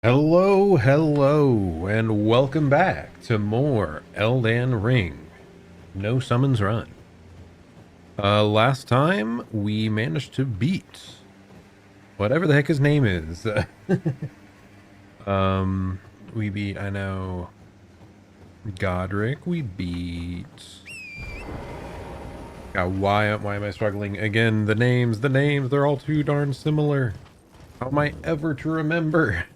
Hello, hello, and welcome back to more Elden Ring. No summons run. Last time we managed to beat whatever the heck his name is. We beat, I know, Godric. We beat. God, why am I struggling again? The names, they're all too darn similar. How am I ever to remember?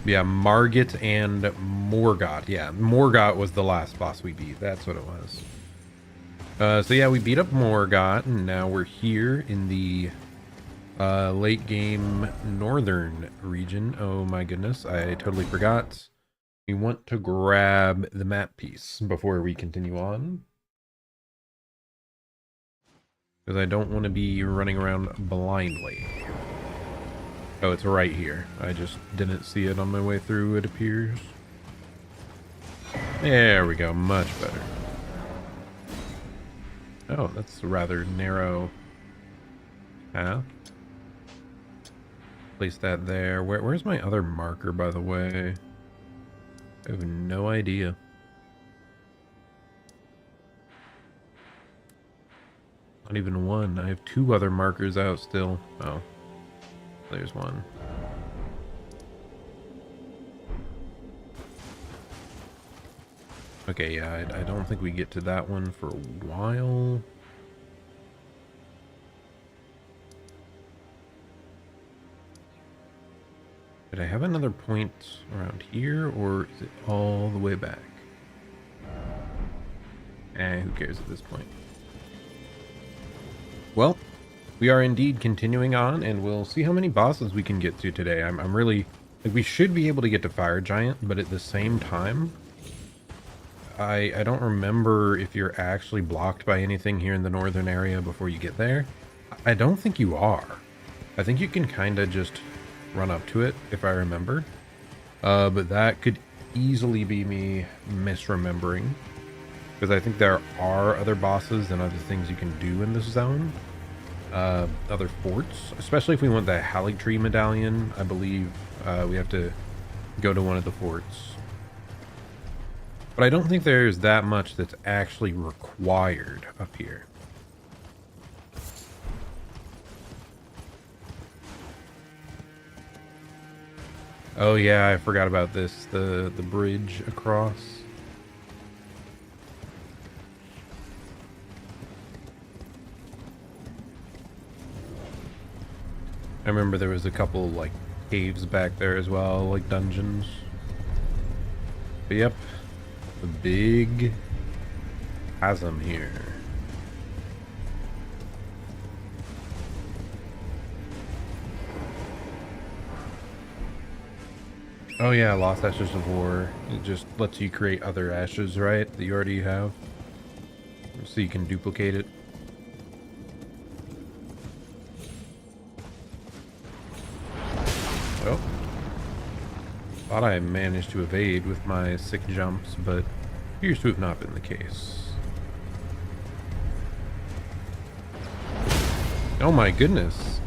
Yeah, Margit and Morgott. Yeah, Morgott was the last boss we beat. That's what it was. So yeah, we beat up Morgott, and now we're here in the late game northern region. Oh my goodness, I totally forgot. We want to grab the map piece before we continue on, because I don't want to be running around blindly. Oh, it's right here. I just didn't see it on my way through, it appears. There we go, much better. Oh, that's a rather narrow path. Place that there. Where's my other marker, by the way? I have no idea. Not even one. I have two other markers out still. Oh, there's one. Okay, yeah, I don't think we get to that one for a while. Did I have another point around here, or is it all the way back? Who cares at this point? Well, we are indeed continuing on, and we'll see how many bosses we can get to today. I'm really... like, we should be able to get to Fire Giant, but at the same time, I don't remember if you're actually blocked by anything here in the northern area before you get there. I don't think you are. I think you can kind of just run up to it, if I remember. But that could easily be me misremembering, because I think there are other bosses and other things you can do in this zone. Other forts, especially if we want the Erdtree medallion. I believe we have to go to one of the forts. But I don't think there's that much that's actually required up here. Oh yeah, I forgot about this. The bridge across. I remember there was a couple like caves back there as well, like dungeons. But yep, the big chasm here. Oh yeah, Lost Ashes of War. It just lets you create other ashes, right? That you already have. So you can duplicate it. Oh. Thought I managed to evade with my sick jumps, but appears to have not been the case. Oh my goodness.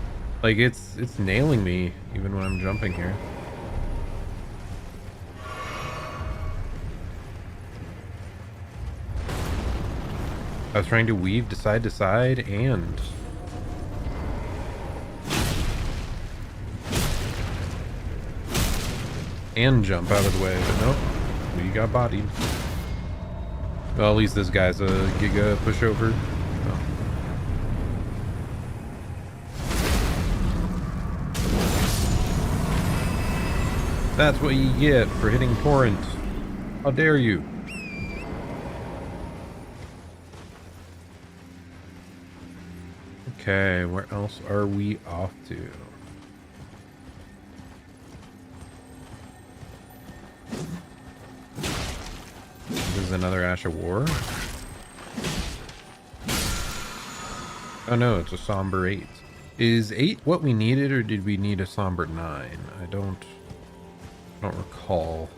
Like it's nailing me even when I'm jumping here. I was trying to weave to side and jump out of the way, but nope, we got bodied. Well, at least this guy's a giga pushover. Oh. That's what you get for hitting Torrent. How dare you? Okay, where else are we off to? This is another Ash of War. Oh no, it's a Somber 8. Is 8 what we needed, or did we need a Somber 9? I don't recall.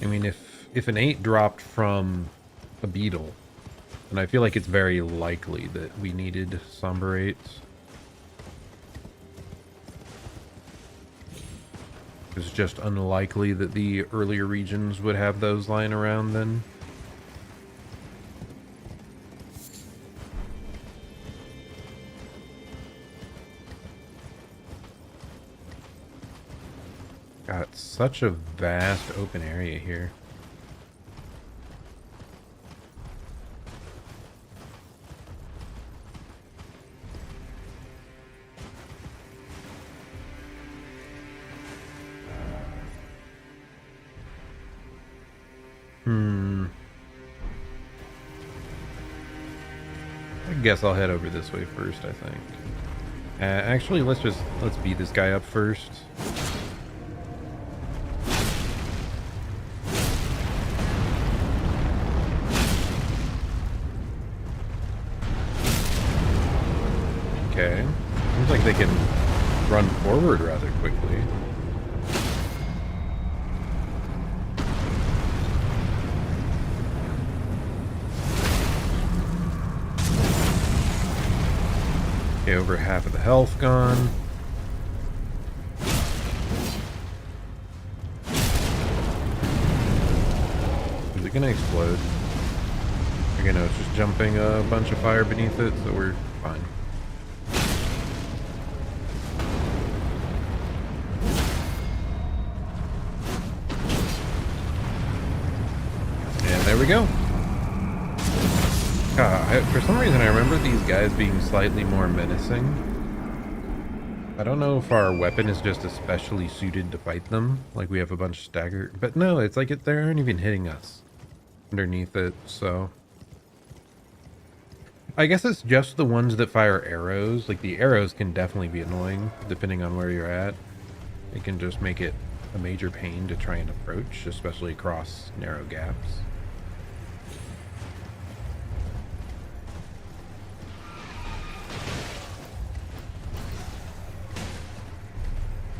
I mean, if an 8 dropped from a beetle, and I feel like it's very likely that we needed Somber 8s. It's just unlikely that the earlier regions would have those lying around then. Got such a vast open area here. I guess I'll head over this way first, I think. Actually, let's beat this guy up first. Okay. Seems like they can run forward rather quickly. Okay, over half of the health gone. Is it gonna explode? Okay, no, it's just jumping a bunch of fire beneath it, so we're fine. And there we go. For some reason, I remember these guys being slightly more menacing. I don't know if our weapon is just especially suited to fight them. Like we have a bunch of stagger. But no, it's like they aren't even hitting us underneath it, so... I guess it's just the ones that fire arrows. Like the arrows can definitely be annoying, depending on where you're at. It can just make it a major pain to try and approach, especially across narrow gaps.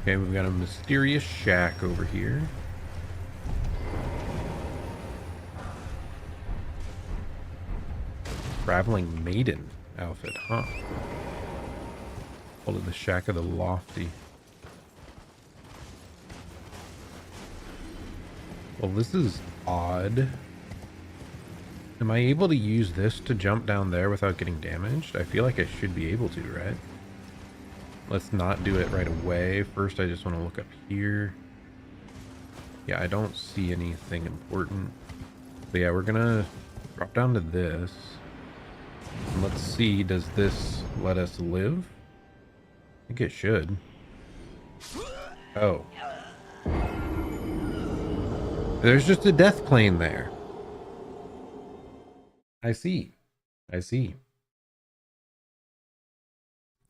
Okay, we've got a mysterious shack over here. Traveling maiden outfit, huh? Called it the Shack of the Lofty. Well, this is odd. Am I able to use this to jump down there without getting damaged? I feel like I should be able to, right? Let's not do it right away. First, I just want to look up here. Yeah, I don't see anything important. But yeah, we're gonna drop down to this. And let's see, does this let us live? I think it should. Oh. There's just a death plane there. I see. I see.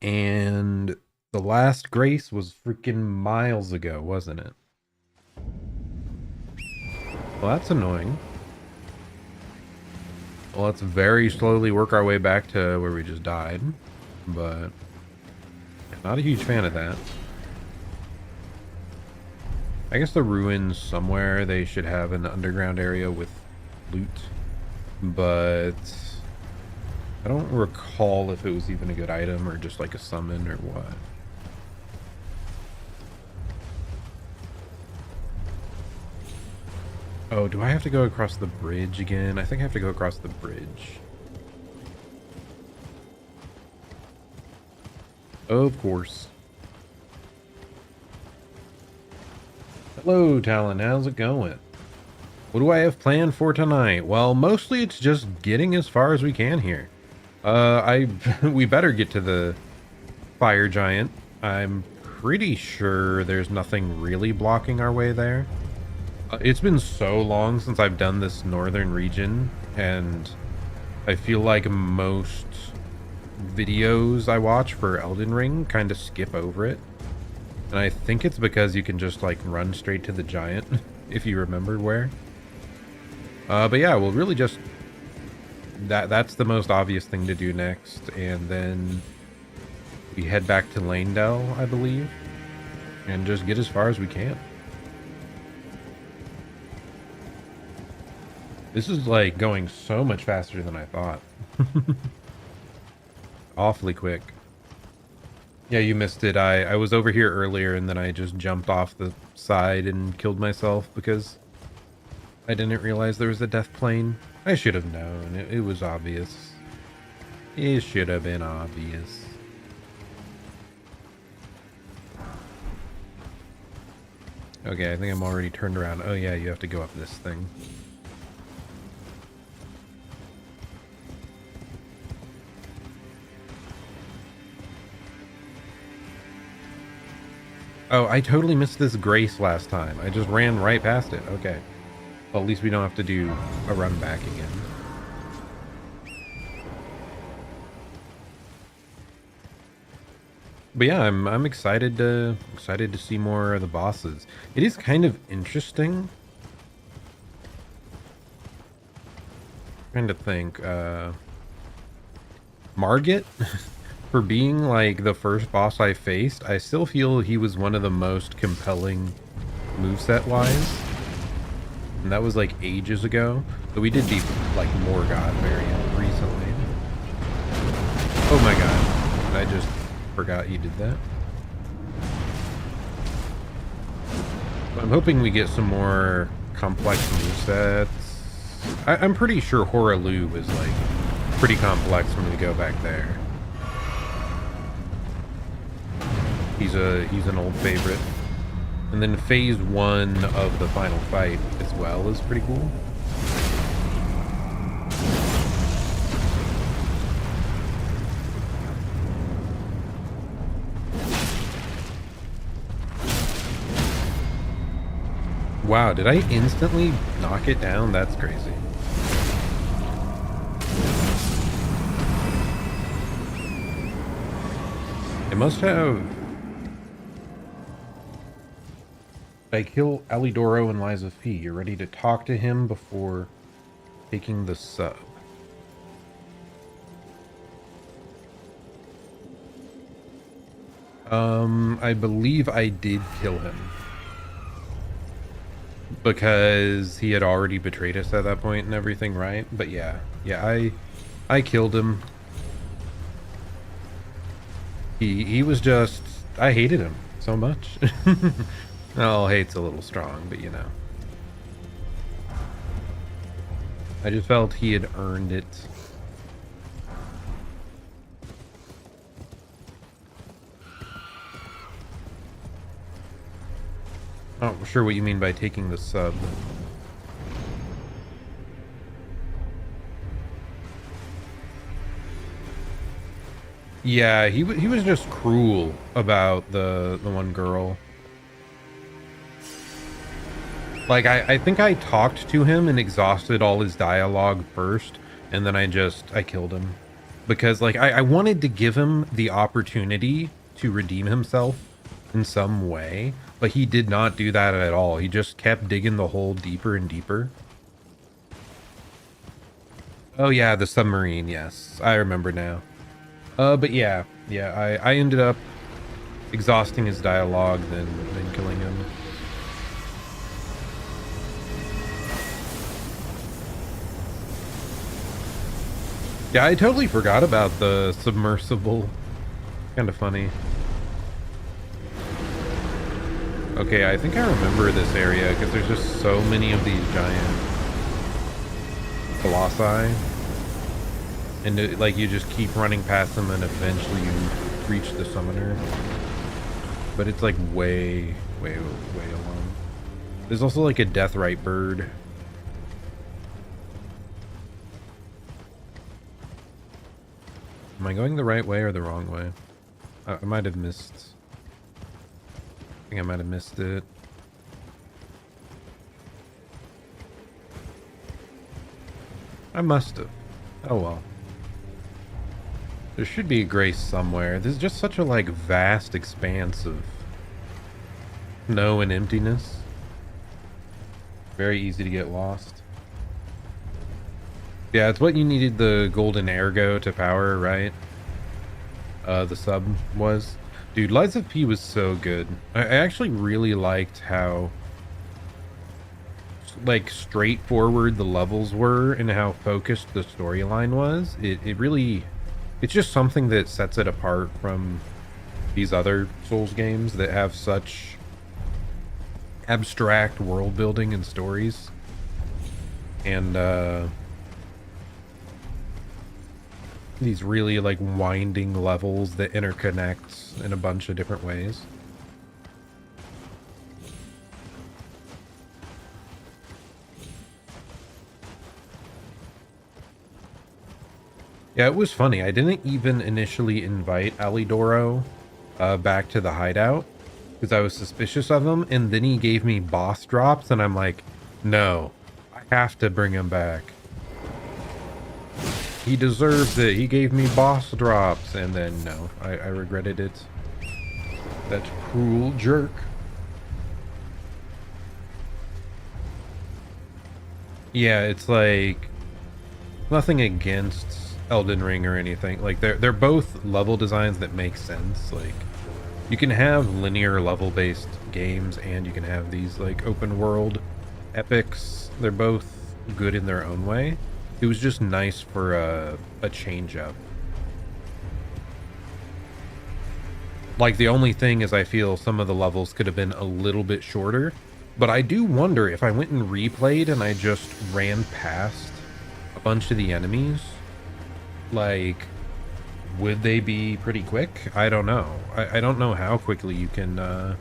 And the last grace was freaking miles ago, wasn't it? Well, that's annoying. Well, let's very slowly work our way back to where we just died. But not a huge fan of that. I guess the ruins somewhere, they should have an underground area with loot. But I don't recall if it was even a good item or just like a summon or what. Oh, do I have to go across the bridge again? I think I have to go across the bridge. Of course. Hello, Talon. How's it going? What do I have planned for tonight? Well, mostly it's just getting as far as we can here. We better get to the fire giant. I'm pretty sure there's nothing really blocking our way there. It's been so long since I've done this northern region, and I feel like most videos I watch for Elden Ring kind of skip over it. And I think it's because you can just like run straight to the giant, if you remember where. But yeah, we'll really just... That's the most obvious thing to do next, and then we head back to Lanedell, I believe, and just get as far as we can. This is like going so much faster than I thought. Awfully quick. Yeah, you missed it. I was over here earlier and then I just jumped off the side and killed myself because I didn't realize there was a death plane. I should have known. It was obvious. It should have been obvious. Okay, I think I'm already turned around. Oh yeah, you have to go up this thing. Oh, I totally missed this grace last time. I just ran right past it. Okay. Well, at least we don't have to do a run back again. But yeah, I'm excited to see more of the bosses. It is kind of interesting. Trying to think, Margit, for being like the first boss I faced, I still feel he was one of the most compelling moveset wise. And that was like ages ago. But we did beat like Morgoth variant recently. Oh my god. I just forgot you did that. I'm hoping we get some more complex movesets. I'm pretty sure Horalu is like pretty complex when we go back there. He's an old favorite. And then phase 1 of the final fight as well is pretty cool. Wow, did I instantly knock it down? That's crazy. I must have... I kill Alidoro and Liza P. You're ready to talk to him before taking the sub. I believe I did kill him. Because he had already betrayed us at that point and everything, right? But yeah, I killed him. He was just, I hated him so much. Oh, hate's a little strong, but you know. I just felt he had earned it. Oh, I'm sure what you mean by taking the sub. Yeah, he was just cruel about the one girl. Like, I think I talked to him and exhausted all his dialogue first, and then I killed him. Because, like, I wanted to give him the opportunity to redeem himself in some way, but he did not do that at all. He just kept digging the hole deeper and deeper. Oh yeah, the submarine, yes. I remember now. But yeah, I ended up exhausting his dialogue, then killing him. Yeah, I totally forgot about the submersible. Kind of funny. Okay, I think I remember this area because there's just so many of these giant colossi. And it, like, you just keep running past them and eventually you reach the summoner. But it's like way along. There's also like a deathrite bird. Am I going the right way or the wrong way? I might have missed. I think I might have missed it. I must have. Oh well. There should be a grace somewhere. This is just such a like vast expanse of snow and emptiness. Very easy to get lost. Yeah, it's what you needed the golden ergo to power, right? The sub was. Dude, Liza P was so good. I actually really liked how like straightforward the levels were and how focused the storyline was. It really, it's just something that sets it apart from these other Souls games that have such abstract world building and stories. And these really like winding levels that interconnect in a bunch of different ways. Yeah, it was funny. I didn't even initially invite Alidoro back to the hideout because I was suspicious of him, and then he gave me boss drops, and I'm like, no, I have to bring him back. He deserves it. He gave me boss drops, and then no, I regretted it. That cruel jerk. Yeah, it's like nothing against Elden Ring or anything. Like they're both level designs that make sense. Like you can have linear level based games and you can have these like open world epics. They're both good in their own way. It was just nice for a change up. Like the only thing is I feel some of the levels could have been a little bit shorter, but I do wonder if I went and replayed and I just ran past a bunch of the enemies, like would they be pretty quick? I don't know. I don't know how quickly you can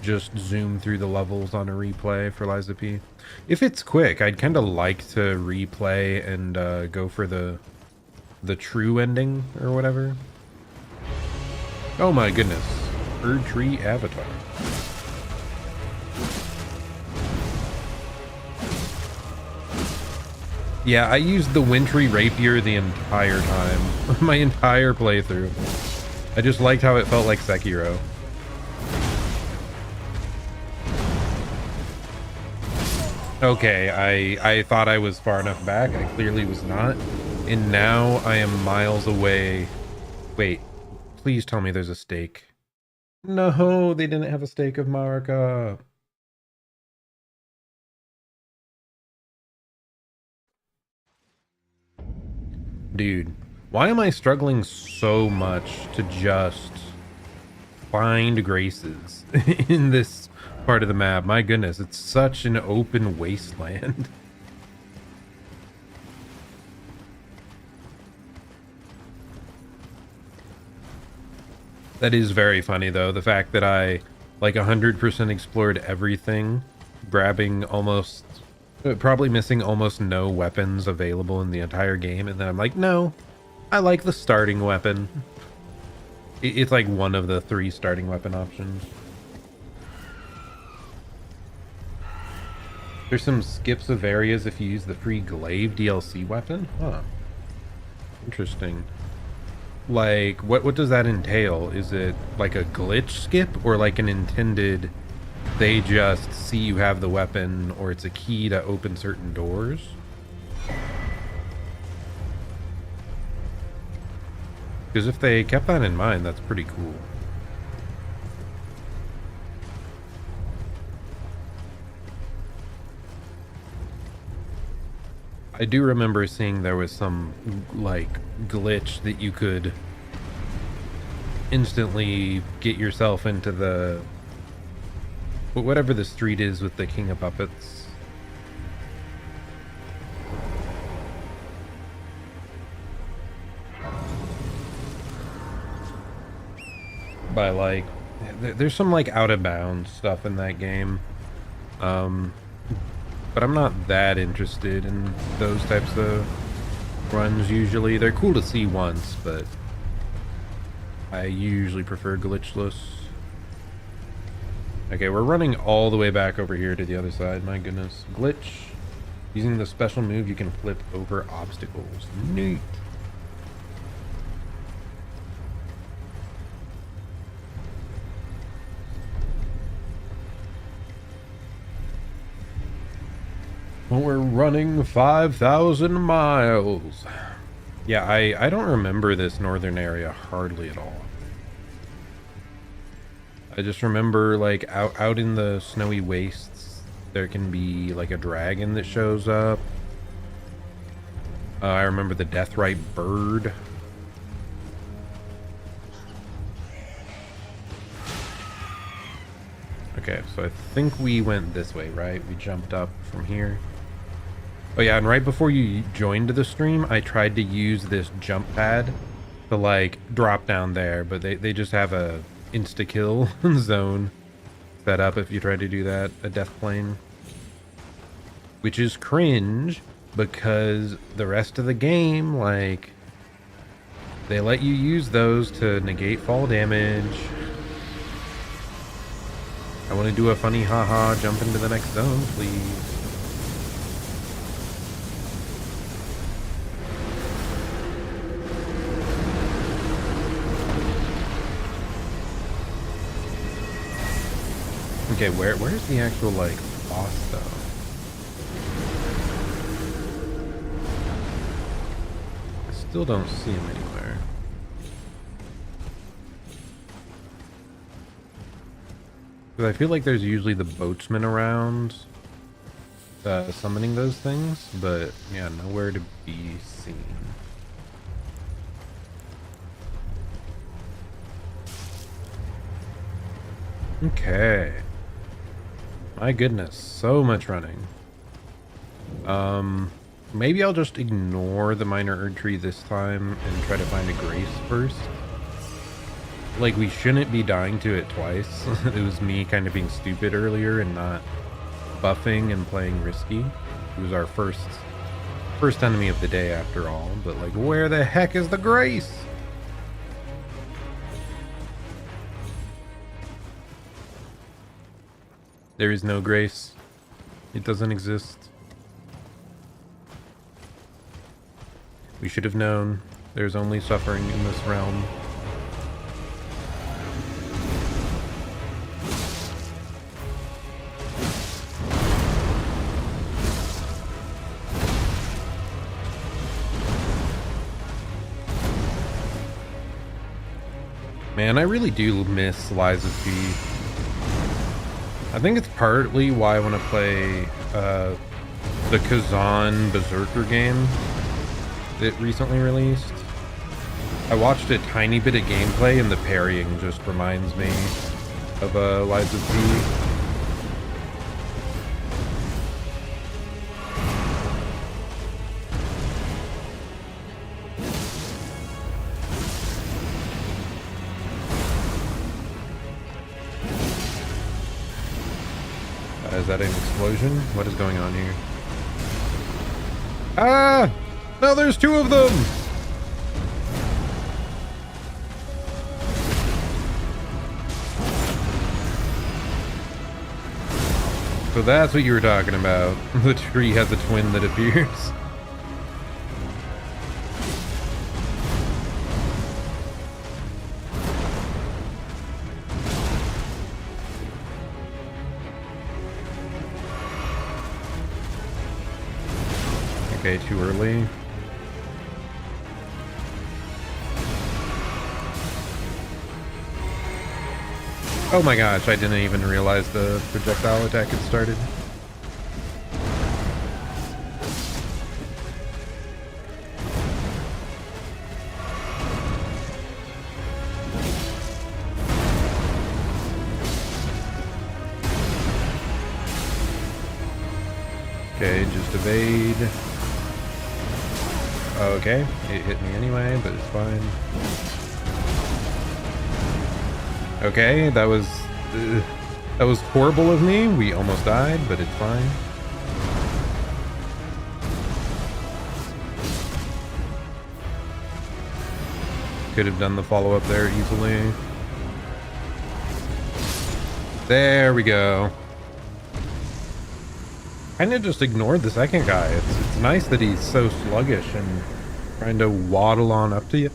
just zoom through the levels on a replay for Liza P. If it's quick, I'd kind of like to replay and go for the true ending or whatever. Oh my goodness. Erdtree avatar. Yeah, I used the wintry rapier the entire time. My entire playthrough. I just liked how it felt like Sekiro. Okay, I thought I was far enough back. I clearly was not. And now I am miles away. Wait, please tell me there's a stake. No, they didn't have a stake of Marika. Dude, why am I struggling so much to just find graces in this part of the map? My goodness, it's such an open wasteland. That is very funny though, the fact that I like 100% explored everything, grabbing almost probably missing almost no weapons available in the entire game, and then I'm like, no, I like the starting weapon. It's like one of the 3 starting weapon options. There's some skips of areas if you use the free Glaive DLC weapon. Huh. Interesting. Like, what does that entail? Is it like a glitch skip or like an intended, they just see you have the weapon or it's a key to open certain doors? Because if they kept that in mind, that's pretty cool. I do remember seeing there was some like glitch that you could instantly get yourself into the whatever the street is with the King of Puppets. By like there's some like out of bounds stuff in that game. But I'm not that interested in those types of runs usually. They're cool to see once, but I usually prefer glitchless. Okay, we're running all the way back over here to the other side. My goodness. Glitch. Using the special move, you can flip over obstacles. Neat. We're running 5,000 miles. Yeah, I don't remember this northern area hardly at all. I just remember like out in the snowy wastes, there can be like a dragon that shows up. I remember the Deathrite bird. Okay, so I think we went this way, right? We jumped up from here. Oh yeah, and right before you joined the stream, I tried to use this jump pad to like drop down there, but they just have a insta-kill zone set up if you try to do that, a death plane. Which is cringe because the rest of the game, like, they let you use those to negate fall damage. I want to do a funny haha jump into the next zone, please. Okay, where's the actual, like, boss, though? I still don't see him anywhere. Because I feel like there's usually the boatsman around summoning those things, but yeah, nowhere to be seen. Okay. My goodness, so much running. Maybe I'll just ignore the minor Erdtree this time and try to find a grace first. Like, we shouldn't be dying to it twice. It was me kind of being stupid earlier and not buffing and playing risky. It was our first enemy of the day after all, but like, where the heck is the grace? There is no grace. It doesn't exist. We should have known. There's only suffering in this realm. Man, I really do miss Lies of P. I think it's partly why I want to play the Kazan Berserker game that recently released. I watched a tiny bit of gameplay and the parrying just reminds me of Lies of P. Is that an explosion? What is going on here? Ah! No, there's two of them! So that's what you were talking about. The tree has a twin that appears. Okay, too early. Oh my gosh, I didn't even realize the projectile attack had started. Okay, just evade. Okay, it hit me anyway, but it's fine. Okay, that was horrible of me. We almost died, but it's fine. Could have done the follow-up there easily. There we go. Kinda just ignored the second guy. It's nice that he's so sluggish and trying to waddle on up to you.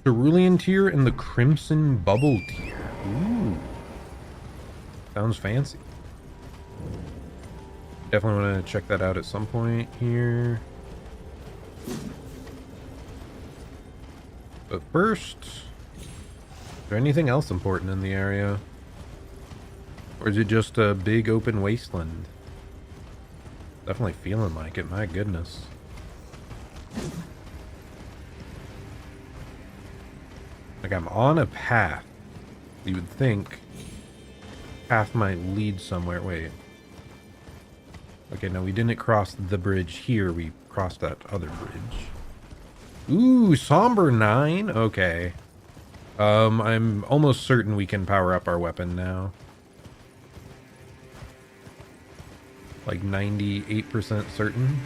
Cerulean tier and the Crimson Bubble tier. Ooh. Sounds fancy. Definitely want to check that out at some point here. But first, is there anything else important in the area? Or is it just a big open wasteland? Definitely feeling like it, my goodness. Like I'm on a path You would think path might lead somewhere. Wait. Okay, no, we didn't cross the bridge here. We crossed that other bridge. Ooh, Somber 9? Okay. I'm almost certain we can power up our weapon now. Like 98% certain.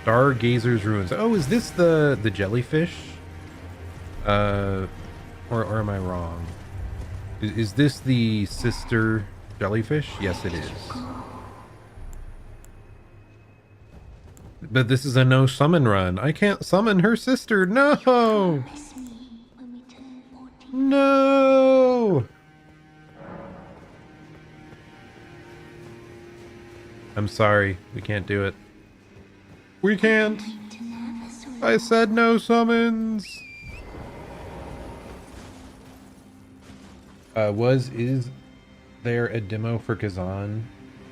Stargazer's Ruins. Oh, is this the jellyfish? Or am I wrong? Is this the sister jellyfish? Yes, it is. But this is a no summon run. I can't summon her sister. No! No! I'm sorry. We can't do it. We can't. I said no summons. Is there a demo for Kazan?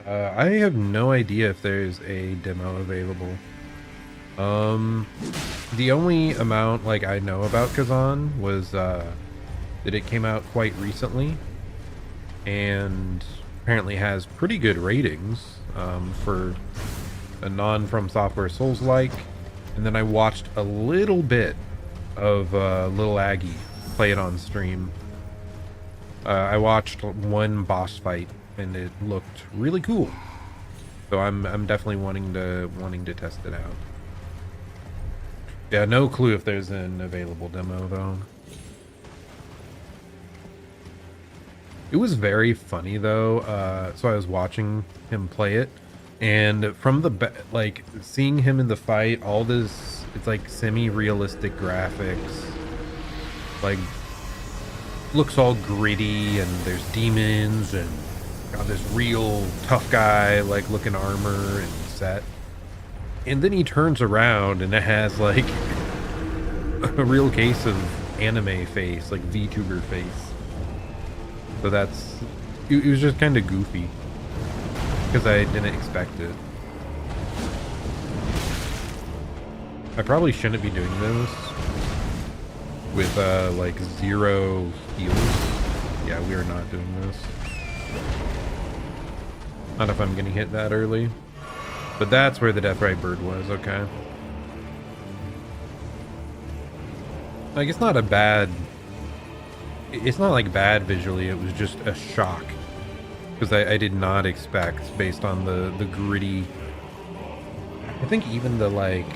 I have no idea if there's a demo available. The only amount like I know about Kazan was that it came out quite recently and apparently has pretty good ratings for a non-From Software Souls-like. And then I watched a little bit of Little Aggie play it on stream. I watched one boss fight and it looked really cool. So I'm definitely wanting to test it out. Yeah, no clue if there's an available demo though. It was very funny though. So I was watching him play it, and from the like seeing him in the fight, all this, it's like semi-realistic graphics, like looks all gritty, and there's demons and got this real tough guy like looking armor and set. And then he turns around and it has like a real case of anime face, like VTuber face. So it was just kind of goofy because I didn't expect it. I probably shouldn't be doing this with like 0 heals. Yeah, we are not doing this. Not if I'm getting hit that early. But that's where the Deathrite Bird was, okay. Like, it's not a bad... It's not, like, bad visually, it was just a shock. Because I did not expect, based on the gritty... I think even the, like...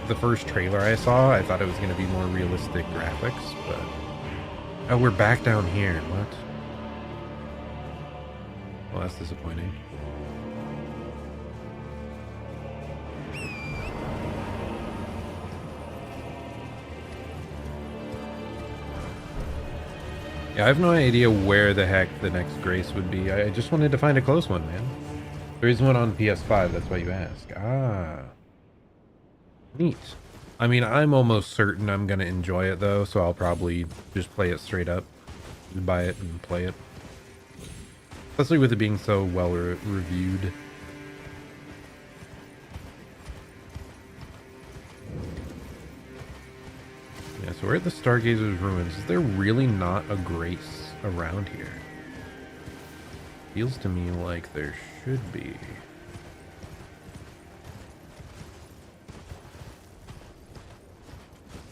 The first trailer I saw, I thought it was going to be more realistic graphics, but... Oh, we're back down here, what? Well, that's disappointing. Yeah, I have no idea where the heck the next Grace would be. I just wanted to find a close one, man. There is one on PS5, that's why you ask. Ah. Neat. I mean, I'm almost certain I'm going to enjoy it, though, so I'll probably just play it straight up. Just buy it and play it. Especially with it being so well reviewed. Yeah, so we're at the Stargazer's Ruins. Is there really not a Grace around here? Feels to me like there should be.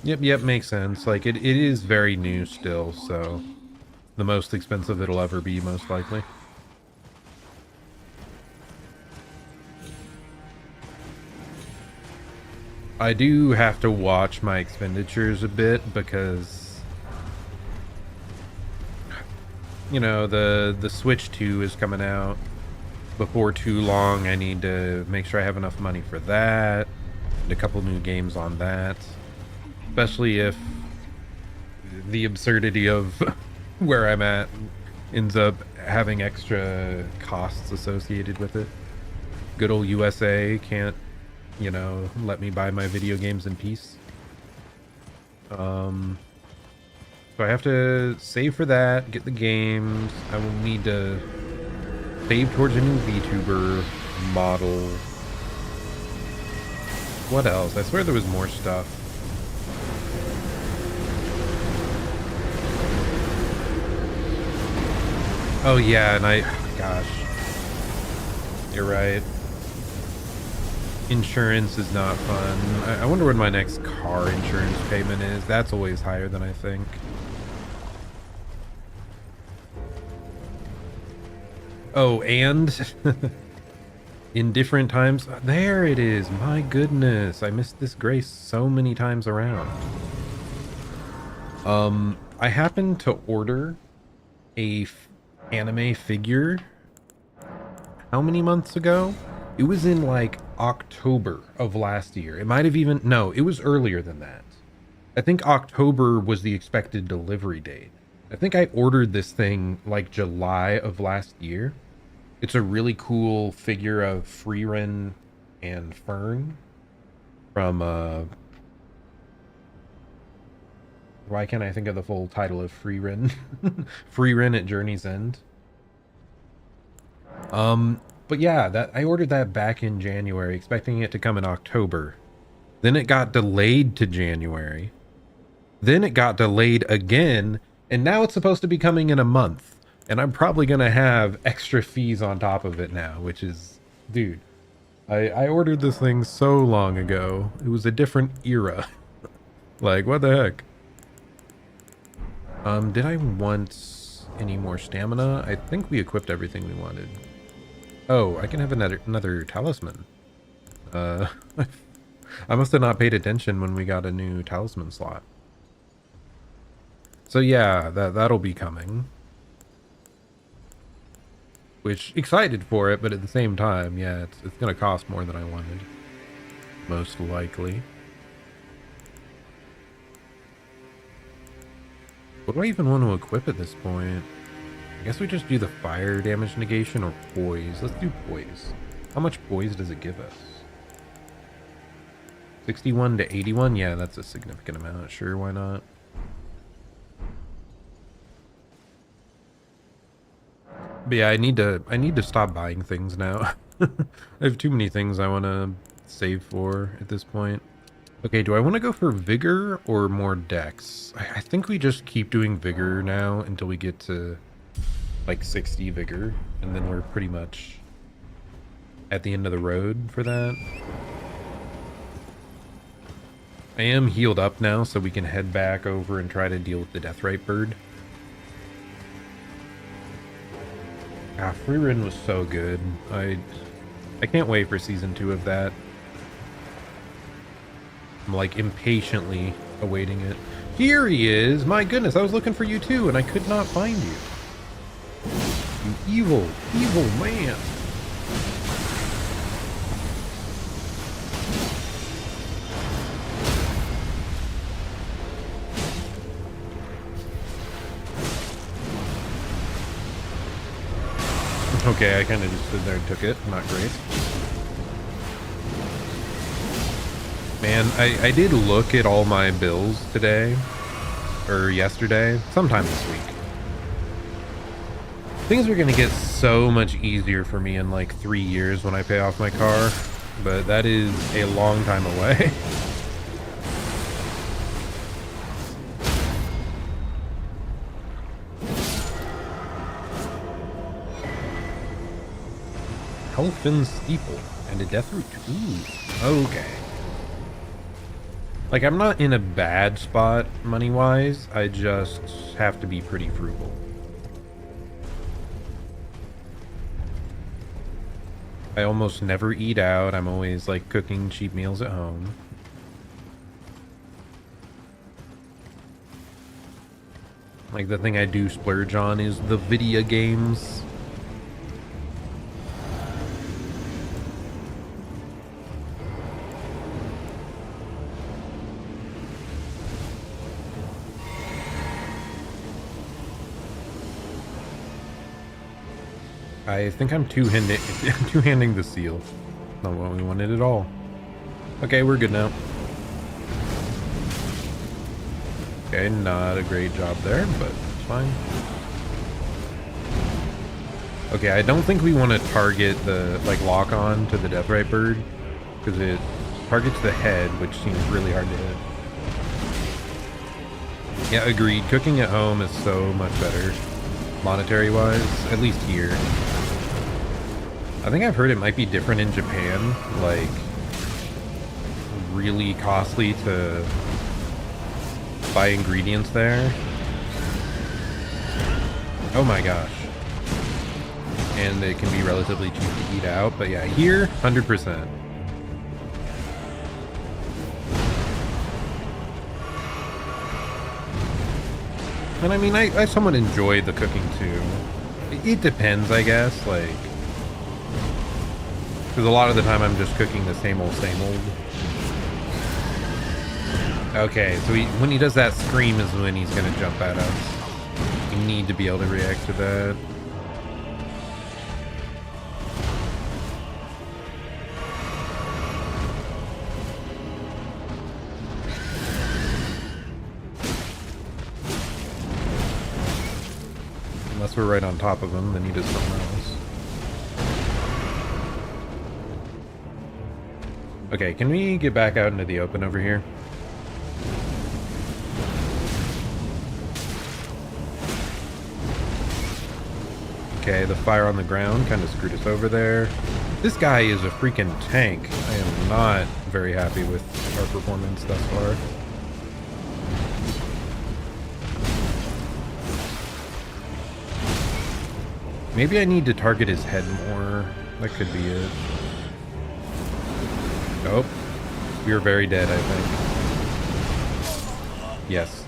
Yep, makes sense. Like, it is very new still, so... The most expensive it'll ever be, most likely. I do have to watch my expenditures a bit because, you know, the Switch 2 is coming out before too long. I need to make sure I have enough money for that, and a couple new games on that, especially if the absurdity of where I'm at ends up having extra costs associated with it. Good old USA can't, you know, let me buy my video games in peace. So I have to save for that, get the games. I will need to save towards a new VTuber model. What else? I swear there was more stuff. Oh yeah, and gosh, you're right. Insurance is not fun. I wonder what my next car insurance payment is. That's always higher than I think. Oh, and in different times. There it is. My goodness. I missed this grace so many times around. I happened to order a anime figure how many months ago? It was in like October of last year. It might have even, no, it was earlier than that. I think October was the expected delivery date. I think I ordered this thing like July of last year. It's a really cool figure of VtuberEN and Fern from why can't I think of the full title of VtuberEN? VtuberEN at Journey's End. But yeah, that I ordered that back in January, expecting it to come in October. Then it got delayed to January. Then it got delayed again, and now it's supposed to be coming in a month. And I'm probably gonna have extra fees on top of it now, which is, dude, I ordered this thing so long ago. It was a different era. Like, what the heck? Did I want any more stamina? I think we equipped everything we wanted. Oh, I can have another talisman. I must have not paid attention when we got a new talisman slot. So yeah, that'll be coming. Which, excited for it, but at the same time, yeah, it's gonna cost more than I wanted. Most likely. What do I even want to equip at this point? I guess we just do the fire damage negation or poise. Let's do poise. How much poise does it give us? 61 to 81? Yeah, that's a significant amount. Sure, why not? But yeah, I need to stop buying things now. I have too many things I want to save for at this point. Okay, do I want to go for vigor or more dex? I think we just keep doing vigor now until we get to like 60 vigor, and then we're pretty much at the end of the road for that. I am healed up now, so we can head back over and try to deal with the Deathrite bird. Ah, VtuberEN was so good. I can't wait for season 2 of that. I'm like impatiently awaiting it. Here he is! My goodness, I was looking for you too, and I could not find you. You evil, evil man. Okay, I kind of just stood there and took it. Not great. Man, I did look at all my bills today, or yesterday, sometime this week. Things are going to get so much easier for me in like 3 years when I pay off my car, but that is a long time away. Elfin Steeple and a Death Root. Ooh, okay. Like, I'm not in a bad spot money-wise. I just have to be pretty frugal. I almost never eat out. I'm always, like, cooking cheap meals at home. Like, the thing I do splurge on is the video games. I think I'm two-handing the seal. Not what we wanted at all. Okay, we're good now. Okay, not a great job there, but it's fine. Okay, I don't think we want to target the, like, lock-on to the Deathrite bird, because it targets the head, which seems really hard to hit. Yeah, agreed. Cooking at home is so much better, monetary-wise, at least here. I think I've heard it might be different in Japan, like, really costly to buy ingredients there. Oh my gosh. And it can be relatively cheap to eat out, but yeah, here, 100%. And I mean, I somewhat enjoy the cooking too. It depends, I guess, like, because a lot of the time I'm just cooking the same old, same old. Okay, so when he does that scream is when he's gonna jump at us. You need to be able to react to that. Unless we're right on top of him, then he does something else. Okay, can we get back out into the open over here? Okay, the fire on the ground kind of screwed us over there. This guy is a freaking tank. I am not very happy with our performance thus far. Maybe I need to target his head more. That could be it. Nope. We are very dead, I think. Yes.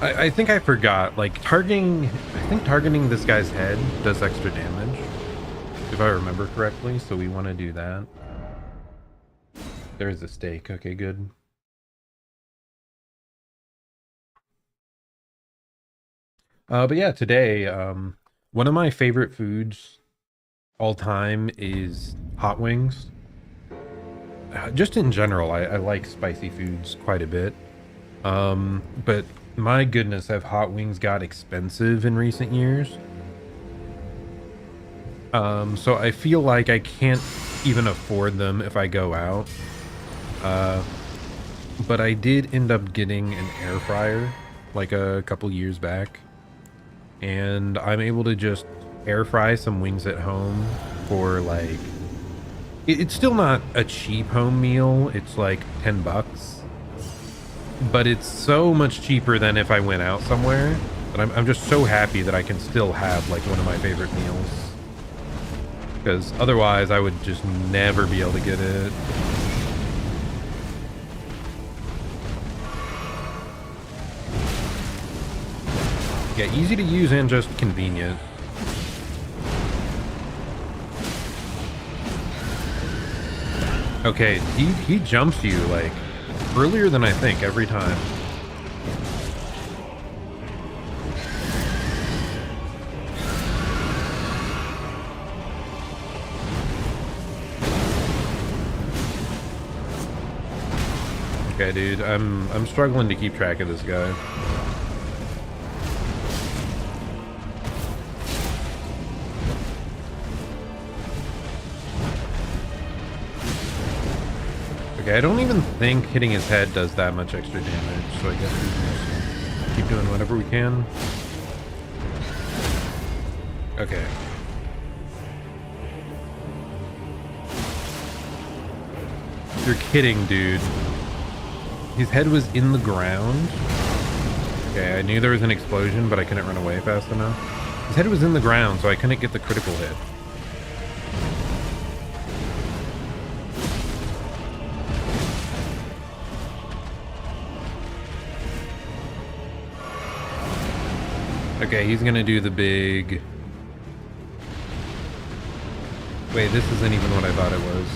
I think I forgot, like, targeting this guy's head does extra damage, if I remember correctly, so we want to do that. There's a steak. Okay, good. But yeah, today, one of my favorite foods all time is hot wings. Just in general, I like spicy foods quite a bit. But my goodness, have hot wings got expensive in recent years. So I feel like I can't even afford them if I go out. But I did end up getting an air fryer like a couple years back. And I'm able to just air fry some wings at home for like, it's still not a cheap home meal. It's like 10 bucks, but it's so much cheaper than if I went out somewhere. But I'm just so happy that I can still have like one of my favorite meals, because otherwise I would just never be able to get it. Yeah, easy to use and just convenient. Okay, he jumps you like earlier than I think every time. Okay, dude, I'm struggling to keep track of this guy. Okay, I don't even think hitting his head does that much extra damage, so I guess we just keep doing whatever we can. Okay. You're kidding, dude. His head was in the ground. Okay, I knew there was an explosion, but I couldn't run away fast enough. His head was in the ground, so I couldn't get the critical hit. Okay, he's gonna do the big... Wait, this isn't even what I thought it was.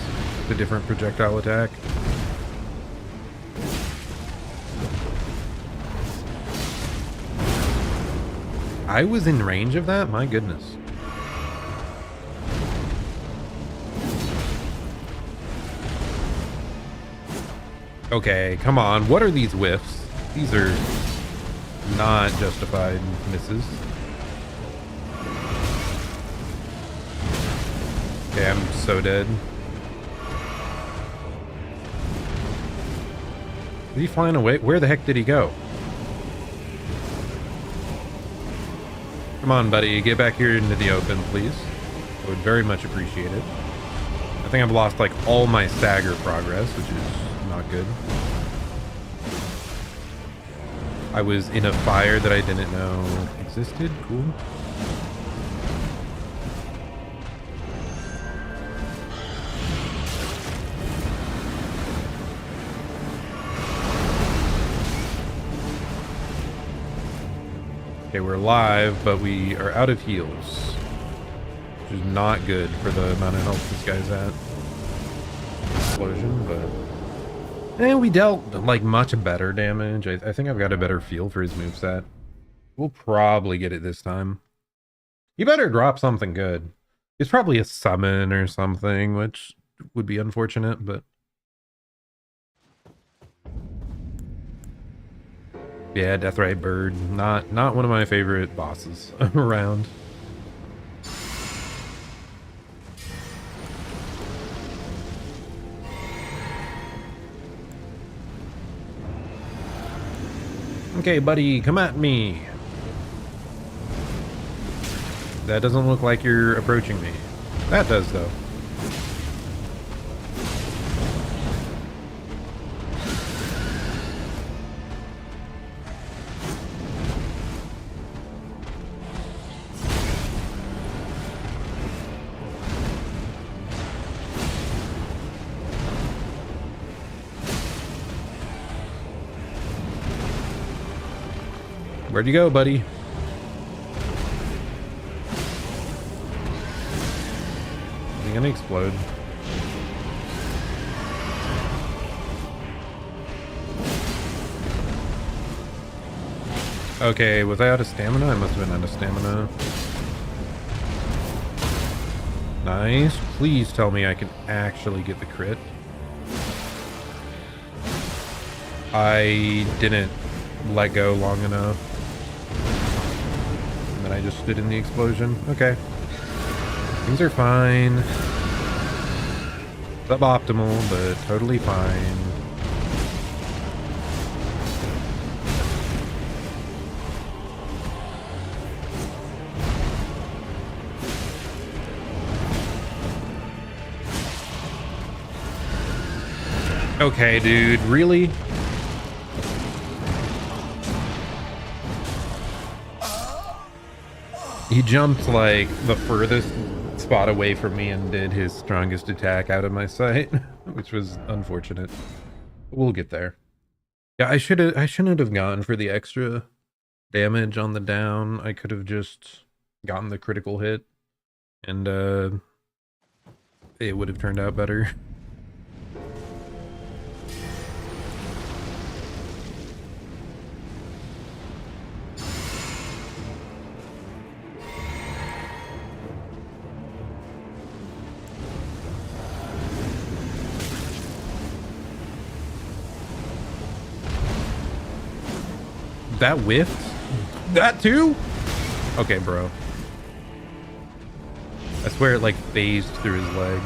The different projectile attack. I was in range of that? My goodness. Okay, come on. What are these whiffs? These are not justified misses. Okay, I'm so dead. Is he flying away? Where the heck did he go? Come on, buddy. Get back here into the open, please. I would very much appreciate it. I think I've lost like all my stagger progress, which is not good. I was in a fire that I didn't know existed. Cool. Okay, we're alive, but we are out of heals, which is not good for the amount of health this guy's at. Explosion, but... And we dealt, like, much better damage. I think I've got a better feel for his moveset. We'll probably get it this time. He better drop something good. It's probably a summon or something, which would be unfortunate, but... Yeah, Deathrite Bird. Not one of my favorite bosses around. Okay, buddy, come at me. That doesn't look like you're approaching me. That does, though. Where'd you go, buddy? Is he gonna explode? Okay, was I out of stamina? I must have been out of stamina. Nice. Please tell me I can actually get the crit. I didn't let go long enough. And then I just stood in the explosion. Okay. Things are fine. Suboptimal, but totally fine. Okay, dude, really? He jumped like the furthest spot away from me and did his strongest attack out of my sight, which was unfortunate. We'll get there. Yeah, I shouldn't have gone for the extra damage on the down. I could have just gotten the critical hit and it would have turned out better. That whiffed? That too? Okay, bro. I swear it like phased through his leg.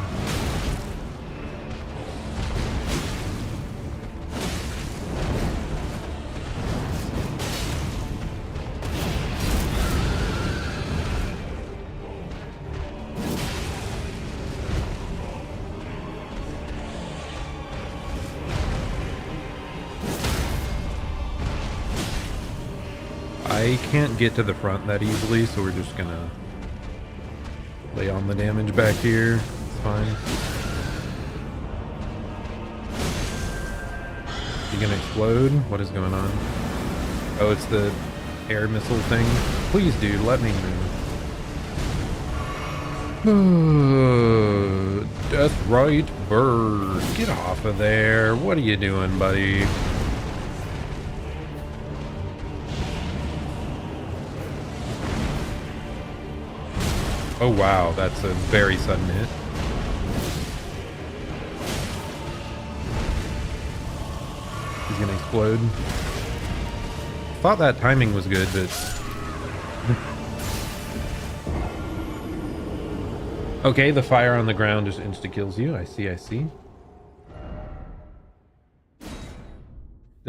I can't get to the front that easily, so we're just gonna lay on the damage back here. It's fine. You gonna explode? What is going on? Oh, it's the air missile thing. Please, dude, let me move. Deathrite Bird. Get off of there. What are you doing, buddy? Oh wow, that's a very sudden hit. He's gonna explode. Thought that timing was good, but... Okay, the fire on the ground just insta-kills you. I see.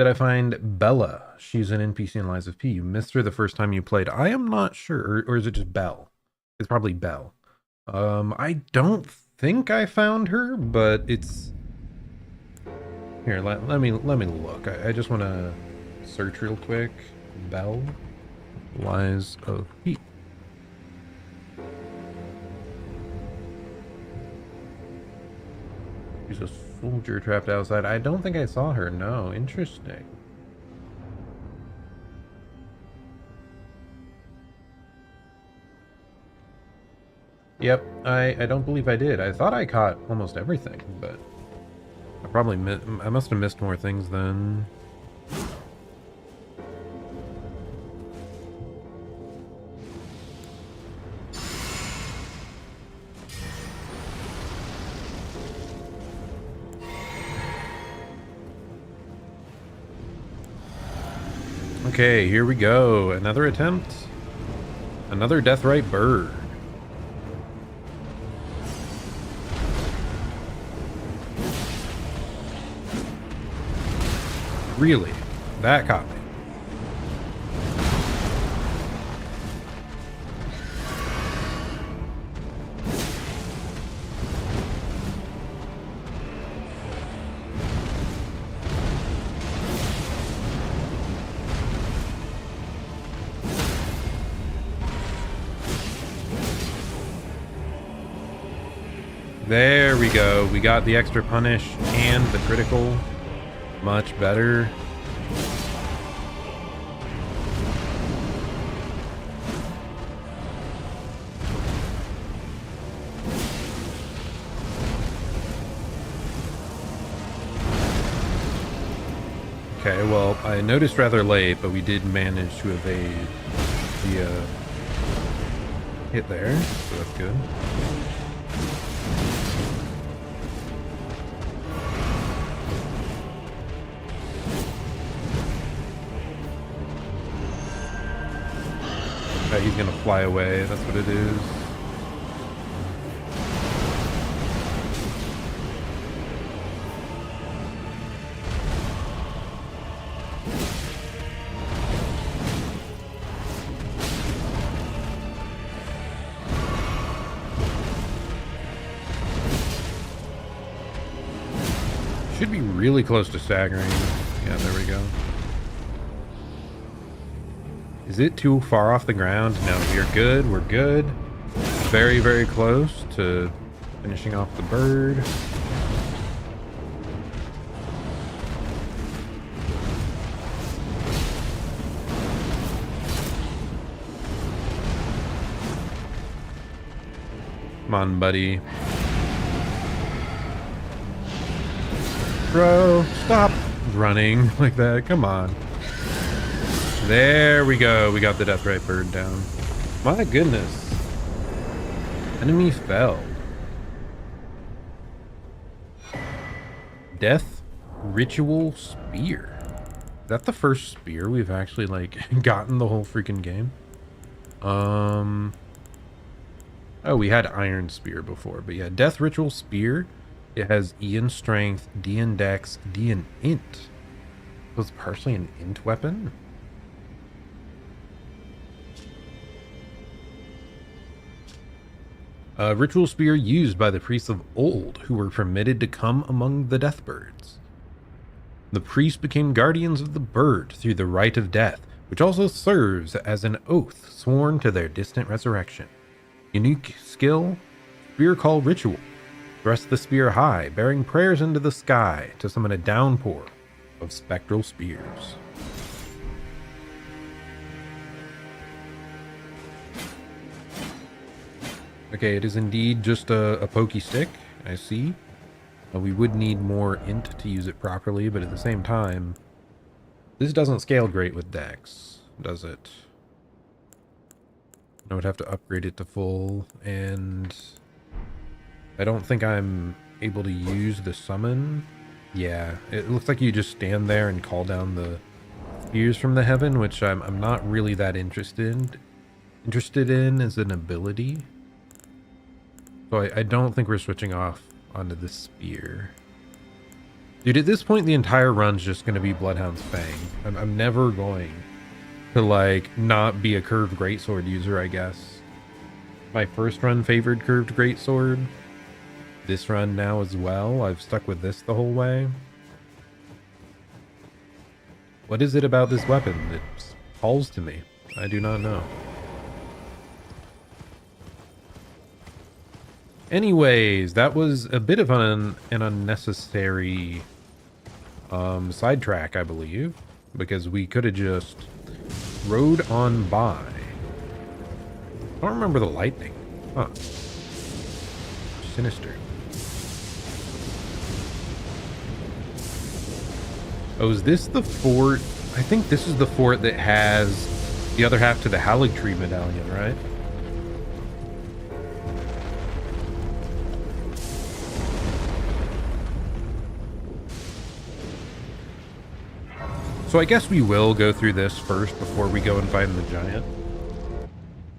Did I find Bella? She's an NPC in Lies of P. You missed her the first time you played. I am not sure. Or is it just Belle? It's probably Belle. I don't think I found her, but it's... Here, let me look. I just want to search real quick. Belle? Lies of P. She's a soldier trapped outside. I don't think I saw her. No, interesting. Yep, I don't believe I did. I thought I caught almost everything, but I must have missed more things then. Okay, here we go. Another attempt. Another Deathrite bird. Really? That caught me. There we go. We got the extra punish and the critical. Much better. Okay, well, I noticed rather late, but we did manage to evade the hit there, so that's good. He's gonna fly away, that's what it is. Should be really close to staggering. Yeah, there we go. Is it too far off the ground? No, we're good. We're good. Very, very close to finishing off the bird. Come on, buddy. Bro, stop running like that. Come on. There we go. We got the Deathrite bird down. My goodness. Enemy fell. Death Ritual Spear. Is that the first spear we've actually, like, gotten the whole freaking game? Oh, we had Iron Spear before. But yeah, Death Ritual Spear. It has E in Strength, D in Dex, D in Int. So it's partially an Int weapon? A ritual spear used by the priests of old who were permitted to come among the Deathbirds. The priests became guardians of the bird through the rite of death, which also serves as an oath sworn to their distant resurrection. Unique skill, Spear Call Ritual. Thrust the spear high, bearing prayers into the sky to summon a downpour of spectral spears. Okay, it is indeed just a pokey stick, I see. We would need more int to use it properly, but at the same time, this doesn't scale great with Dex, does it? I would have to upgrade it to full, and I don't think I'm able to use the summon. Yeah, it looks like you just stand there and call down the spears from the heaven, which I'm not really that interested in as an ability. So I don't think we're switching off onto the spear. Dude, at this point, the entire run's just going to be Bloodhound's Fang. I'm never going to, like, not be a curved greatsword user, I guess. My first run favored curved greatsword. This run now as well. I've stuck with this the whole way. What is it about this weapon that calls to me? I do not know. Anyways, that was a bit of an unnecessary sidetrack, I believe, because we could have just rode on by. I don't remember the lightning. Huh. Sinister. Oh, is this the fort? I think this is the fort that has the other half to the Erdtree medallion, right? So I guess we will go through this first before we go and find the giant.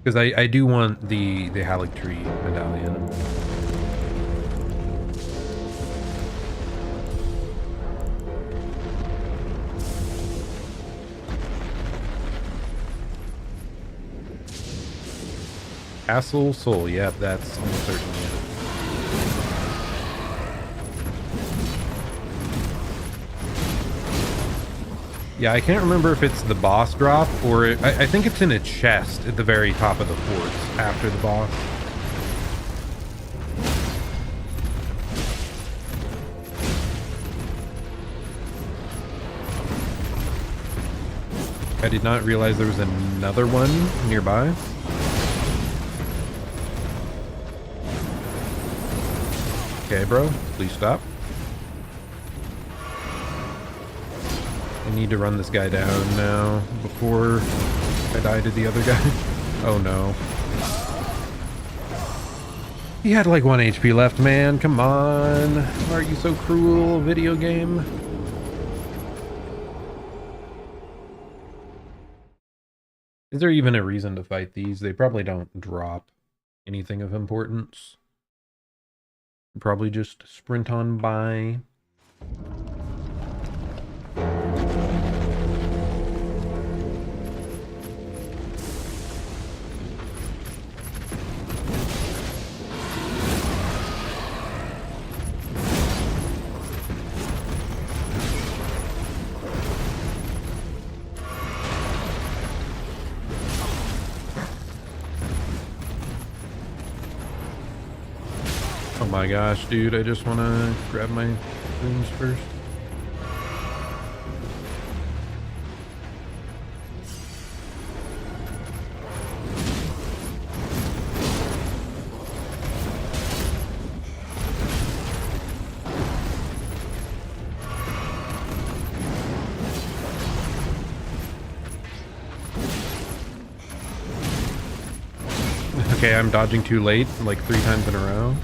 Because I do want the Erdtree medallion. Castle Soul, yep, that's almost certainly it. Yeah, I can't remember if it's the boss drop or I think it's in a chest at the very top of the forts after the boss. I did not realize there was another one nearby. Okay, bro, please stop. I need to run this guy down now before I die to the other guy. Oh no. He had like 1 HP left, man. Come on. Why are you so cruel, video game? Is there even a reason to fight these? They probably don't drop anything of importance. Probably just sprint on by. Oh my gosh, dude, I just want to grab my runes first. Okay, I'm dodging too late, like 3 times in a row.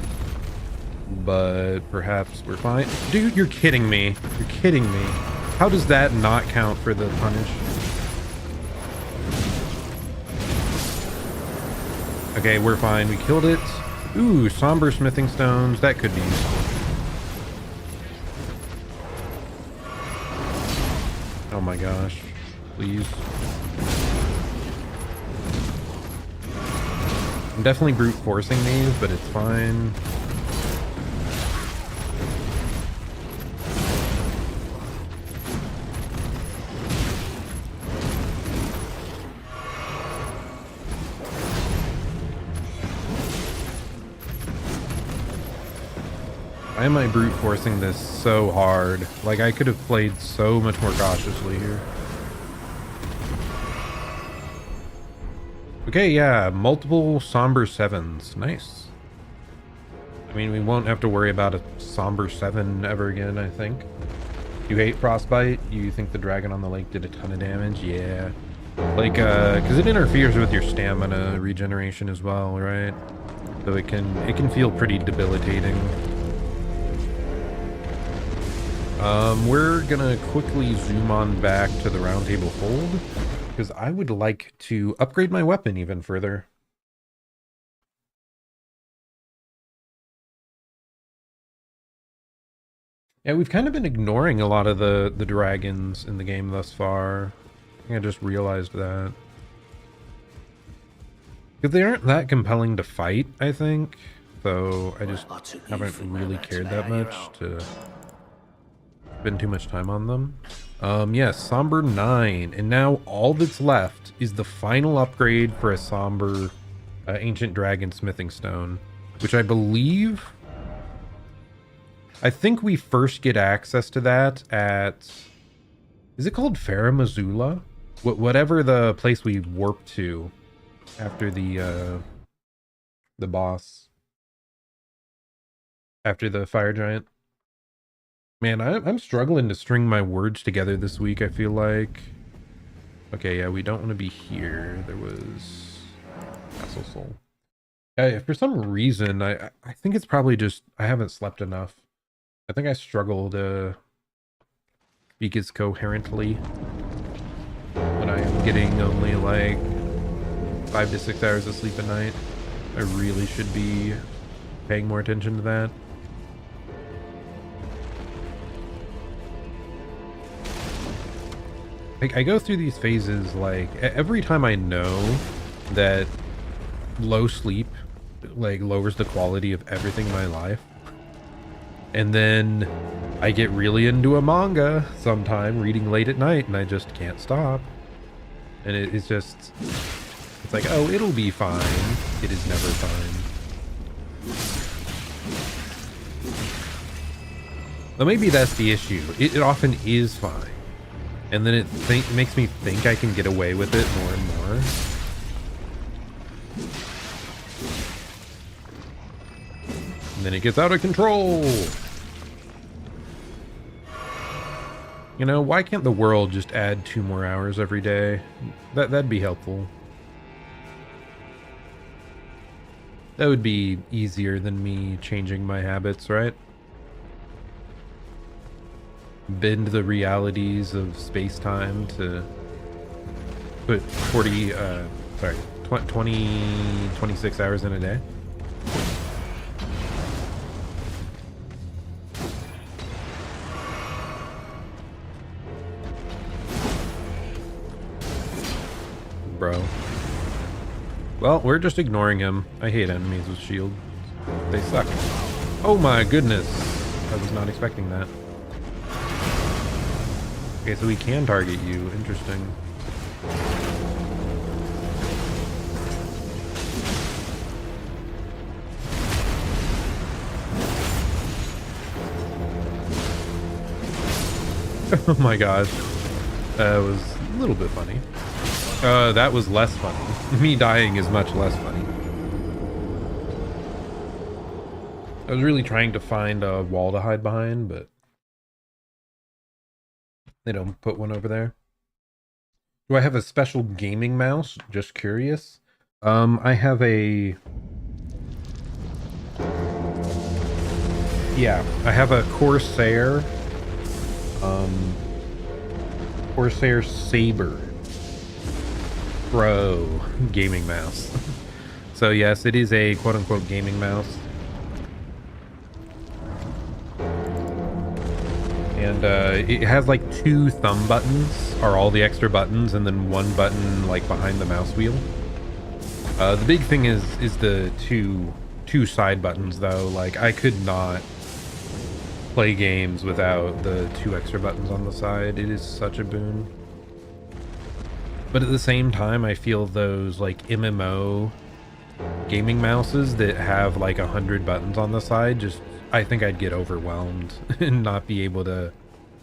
But perhaps we're fine. Dude, you're kidding me. You're kidding me. How does that not count for the punish? Okay, we're fine. We killed it. Ooh, somber smithing stones. That could be useful. Oh my gosh. Please. I'm definitely brute forcing these, but it's fine. Why am I brute forcing this so hard? Like, I could have played so much more cautiously here. Okay, yeah, multiple somber 7s. Nice. I mean, we won't have to worry about a somber 7 ever again, I think. You hate frostbite? You think the dragon on the lake did a ton of damage? Yeah. Like, because it interferes with your stamina regeneration as well, right? So it can feel pretty debilitating. We're gonna quickly zoom on back to the round table hold, because I would like to upgrade my weapon even further. Yeah, we've kind of been ignoring a lot of the dragons in the game thus far. I think I just realized that. Because they aren't that compelling to fight, I think. So I just haven't really cared that much to spend too much time on them. Yes, Somber 9. And now all that's left is the final upgrade for a Somber Ancient Dragon Smithing Stone. Which I believe... I think we first get access to that at... Is it called Faramazula? Whatever the place we warp to after the boss. After the fire giant. Man, I'm struggling to string my words together this week, I feel like. Okay, yeah, we don't want to be here. There was... Castle Soul. For some reason, I think it's probably just... I haven't slept enough. I think I struggle to speak as coherently when I am getting only like 5 to 6 hours of sleep a night. I really should be paying more attention to that. I go through these phases like every time I know that low sleep like lowers the quality of everything in my life. And then I get really into a manga sometime, reading late at night, and I just can't stop. And it's just, it's like, oh, it'll be fine. It is never fine. Well, maybe that's the issue. It often is fine. And then it makes me think I can get away with it more and more. And then it gets out of control. You know, why can't the world just add 2 more hours every day? That'd be helpful. That would be easier than me changing my habits, right? Bend the realities of space-time to put 26 hours in a day. Bro. Well, we're just ignoring him. I hate enemies with shields. They suck. Oh my goodness. I was not expecting that. Okay, so we can target you. Interesting. Oh my gosh. That was a little bit funny. That was less funny. Me dying is much less funny. I was really trying to find a wall to hide behind, but they don't put one over there. Do I have a special gaming mouse? Just curious. I have a... Yeah, I have a Corsair. Corsair Saber Pro gaming mouse. So yes, it is a quote-unquote gaming mouse. And it has like 2 thumb buttons, are all the extra buttons, and then 1 button like behind the mouse wheel. The big thing is the two side buttons though. Like I could not play games without the 2 extra buttons on the side. It is such a boon. But at the same time, I feel those like MMO gaming mouses that have like 100 buttons on the side, just I think I'd get overwhelmed and not be able to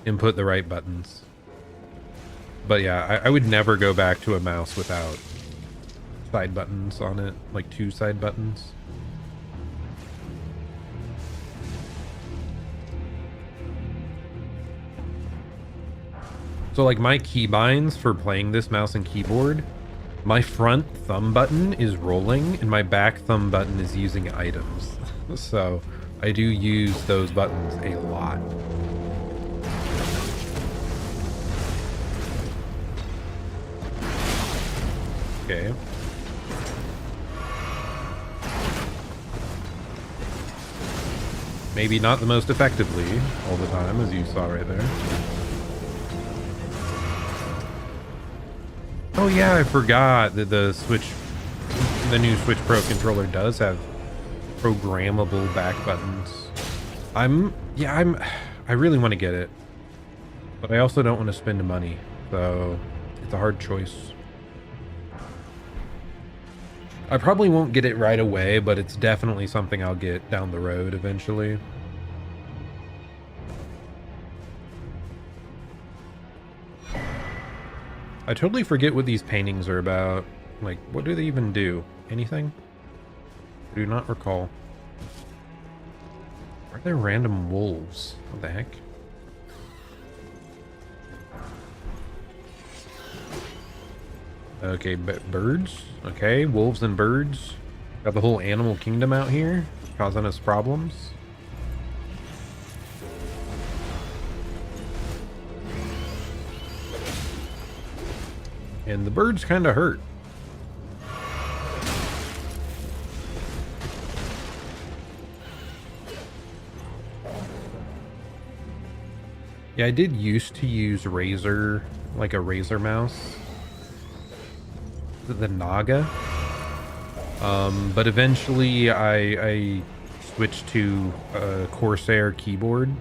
input the right buttons. But yeah, I would never go back to a mouse without side buttons on it, like 2 side buttons. So like my keybinds for playing this mouse and keyboard, my front thumb button is rolling and my back thumb button is using items. So I do use those buttons a lot. Okay. Maybe not the most effectively all the time, as you saw right there. Oh yeah, I forgot that the new Switch Pro controller does have programmable back buttons. I really want to get it, but I also don't want to spend money, so it's a hard choice. I probably won't get it right away, but it's definitely something I'll get down the road eventually. I totally forget what these paintings are about. Like, what do they even do? Anything? I do not recall. Are there random wolves? What the heck? Okay, birds. Okay, wolves and birds. Got the whole animal kingdom out here, causing us problems. And the birds kind of hurt. Yeah, I did used to use Razer, like a Razer mouse. The Naga. But eventually I switched to a Corsair keyboard.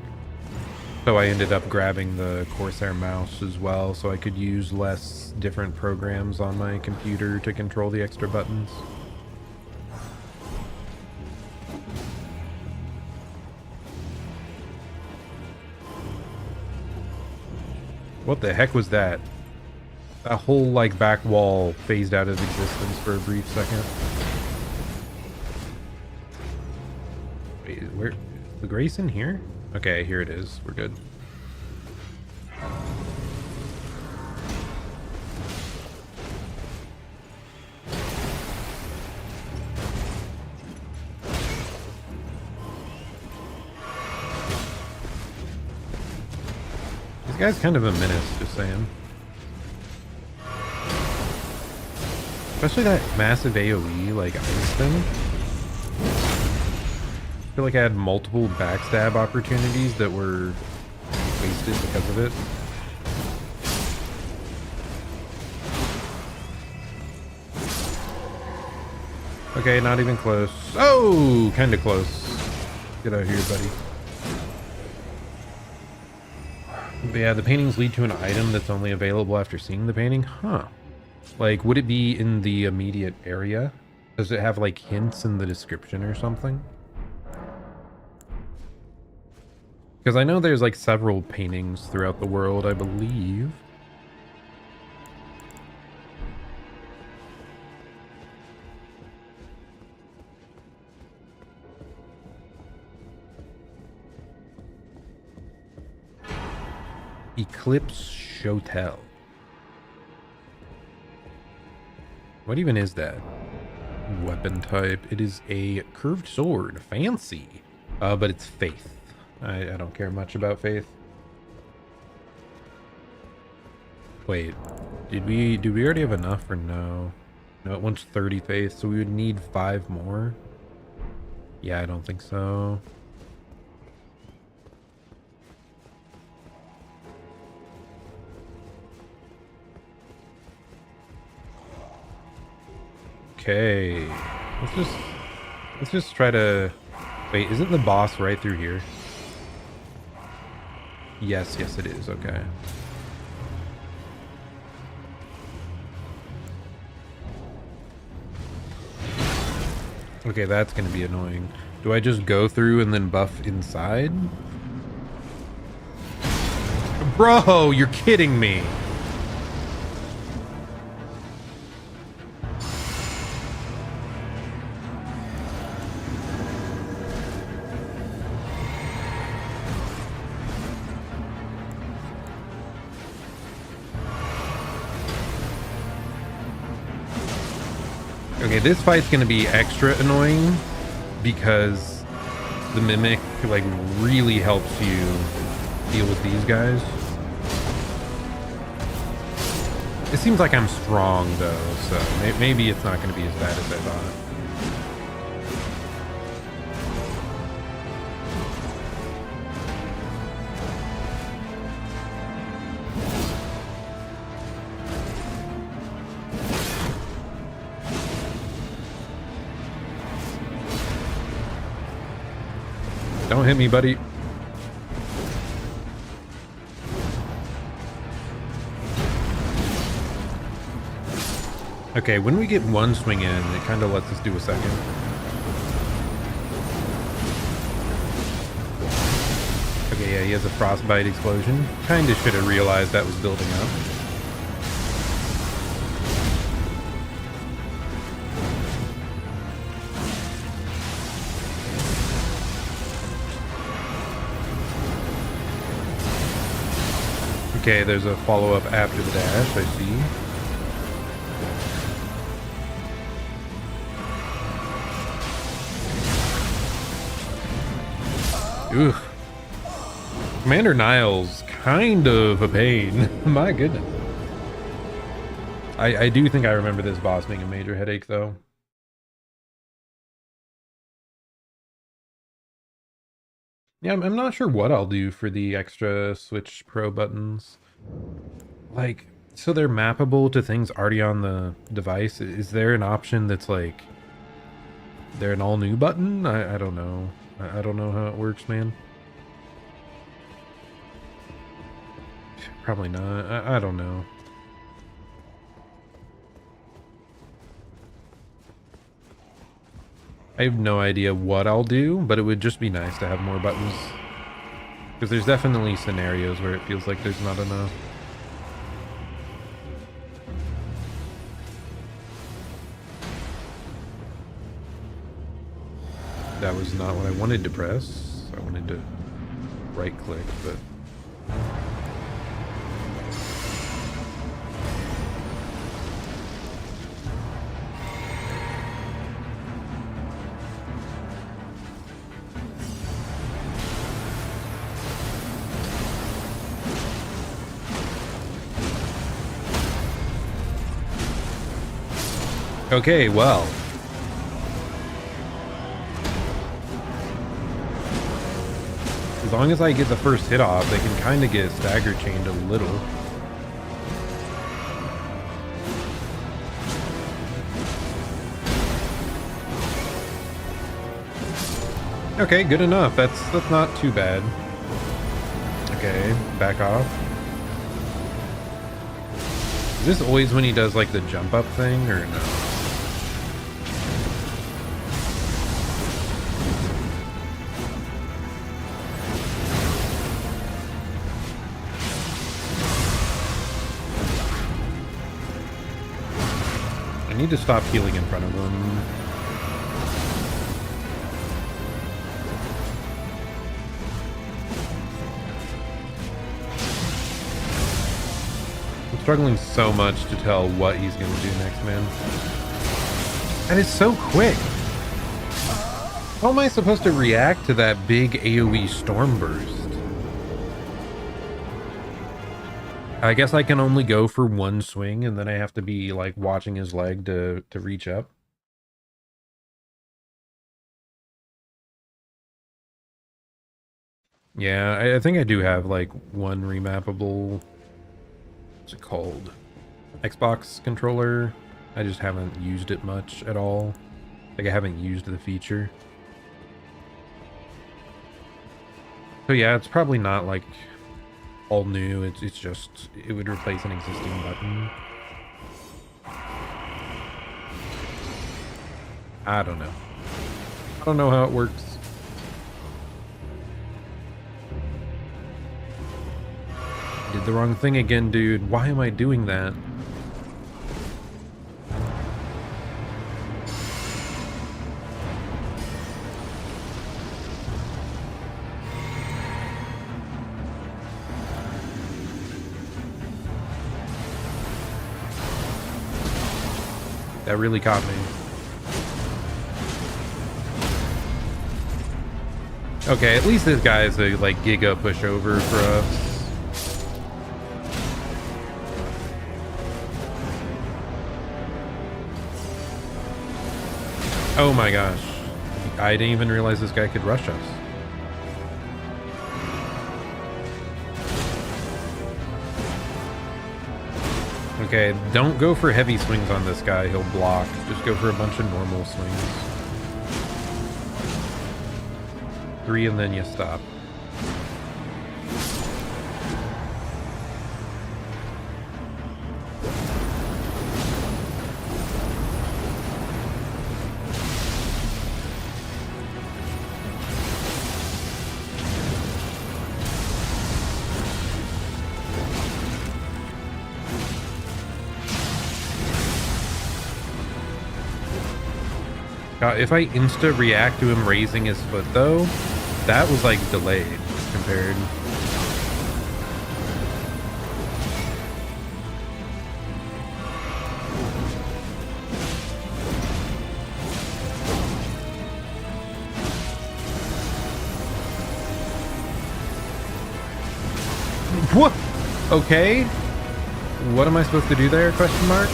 So I ended up grabbing the Corsair mouse as well, so I could use less different programs on my computer to control the extra buttons. What the heck was that? That whole, like, back wall phased out of existence for a brief second. Wait, where? Is the Grace in here? Okay, here it is. We're good. This guy's kind of a menace, just saying. Especially that massive AoE, like, ice thing. I feel like I had multiple backstab opportunities that were wasted because of it. Okay, not even close. Oh, kind of close. Get out of here, buddy. But yeah, the paintings lead to an item that's only available after seeing the painting. Huh. Like, would it be in the immediate area? Does it have, like, hints in the description or something? Because I know there's, like, several paintings throughout the world, I believe. Eclipse Hotel. What even is that? Weapon type. It is a curved sword. Fancy. But it's faith. I don't care much about faith. Wait. Did we already have enough or no? No, it wants 30 faith, so we would need 5 more. Yeah, I don't think so. Okay, let's just try to wait. Isn't the boss right through here? Yes, it is. Okay. Okay, that's gonna be annoying. Do I just go through and then buff inside? Bro, you're kidding me. Okay, this fight's gonna be extra annoying because the Mimic, like, really helps you deal with these guys. It seems like I'm strong, though, so maybe it's not gonna be as bad as I thought. Don't hit me, buddy. Okay, when we get one swing in, it kind of lets us do a second. Okay, yeah, he has a frostbite explosion. Kind of should have realized that was building up. Okay, there's a follow-up after the dash, I see. Ugh. Commander Niles, kind of a pain. My goodness. I do think I remember this boss being a major headache, though. Yeah, I'm not sure what I'll do for the extra Switch Pro buttons. Like, so they're mappable to things already on the device. Is there an option that's like, they're an all new button? I don't know. I don't know how it works, man. Probably not. I don't know. I have no idea what I'll do, but it would just be nice to have more buttons. Because there's definitely scenarios where it feels like there's not enough. That was not what I wanted to press. I wanted to right click, but... Okay, well. As long as I get the first hit off, they can kind of get stagger chained a little. Okay, good enough. That's not too bad. Okay, back off. Is this always when he does like the jump up thing or no? I need to stop healing in front of him. I'm struggling so much to tell what he's going to do next, man. And it's so quick. How am I supposed to react to that big AoE storm burst? I guess I can only go for one swing, and then I have to be, like, watching his leg to reach up. Yeah, I think I do have, like, one remappable... What's it called? Xbox controller. I just haven't used it much at all. Like, I haven't used the feature. So yeah, it's probably not, like... all new. It's just, it would replace an existing button. I don't know. I don't know how it works. Did the wrong thing again, dude. Why am I doing that? That really caught me. Okay, at least this guy is a, like, giga pushover for us. Oh my gosh. I didn't even realize this guy could rush us. Okay, don't go for heavy swings on this guy. He'll block. Just go for a bunch of normal swings. 3 and then you stop. If I insta-react to him raising his foot, though, that was, like, delayed compared. What? Okay. What am I supposed to do there? Question mark.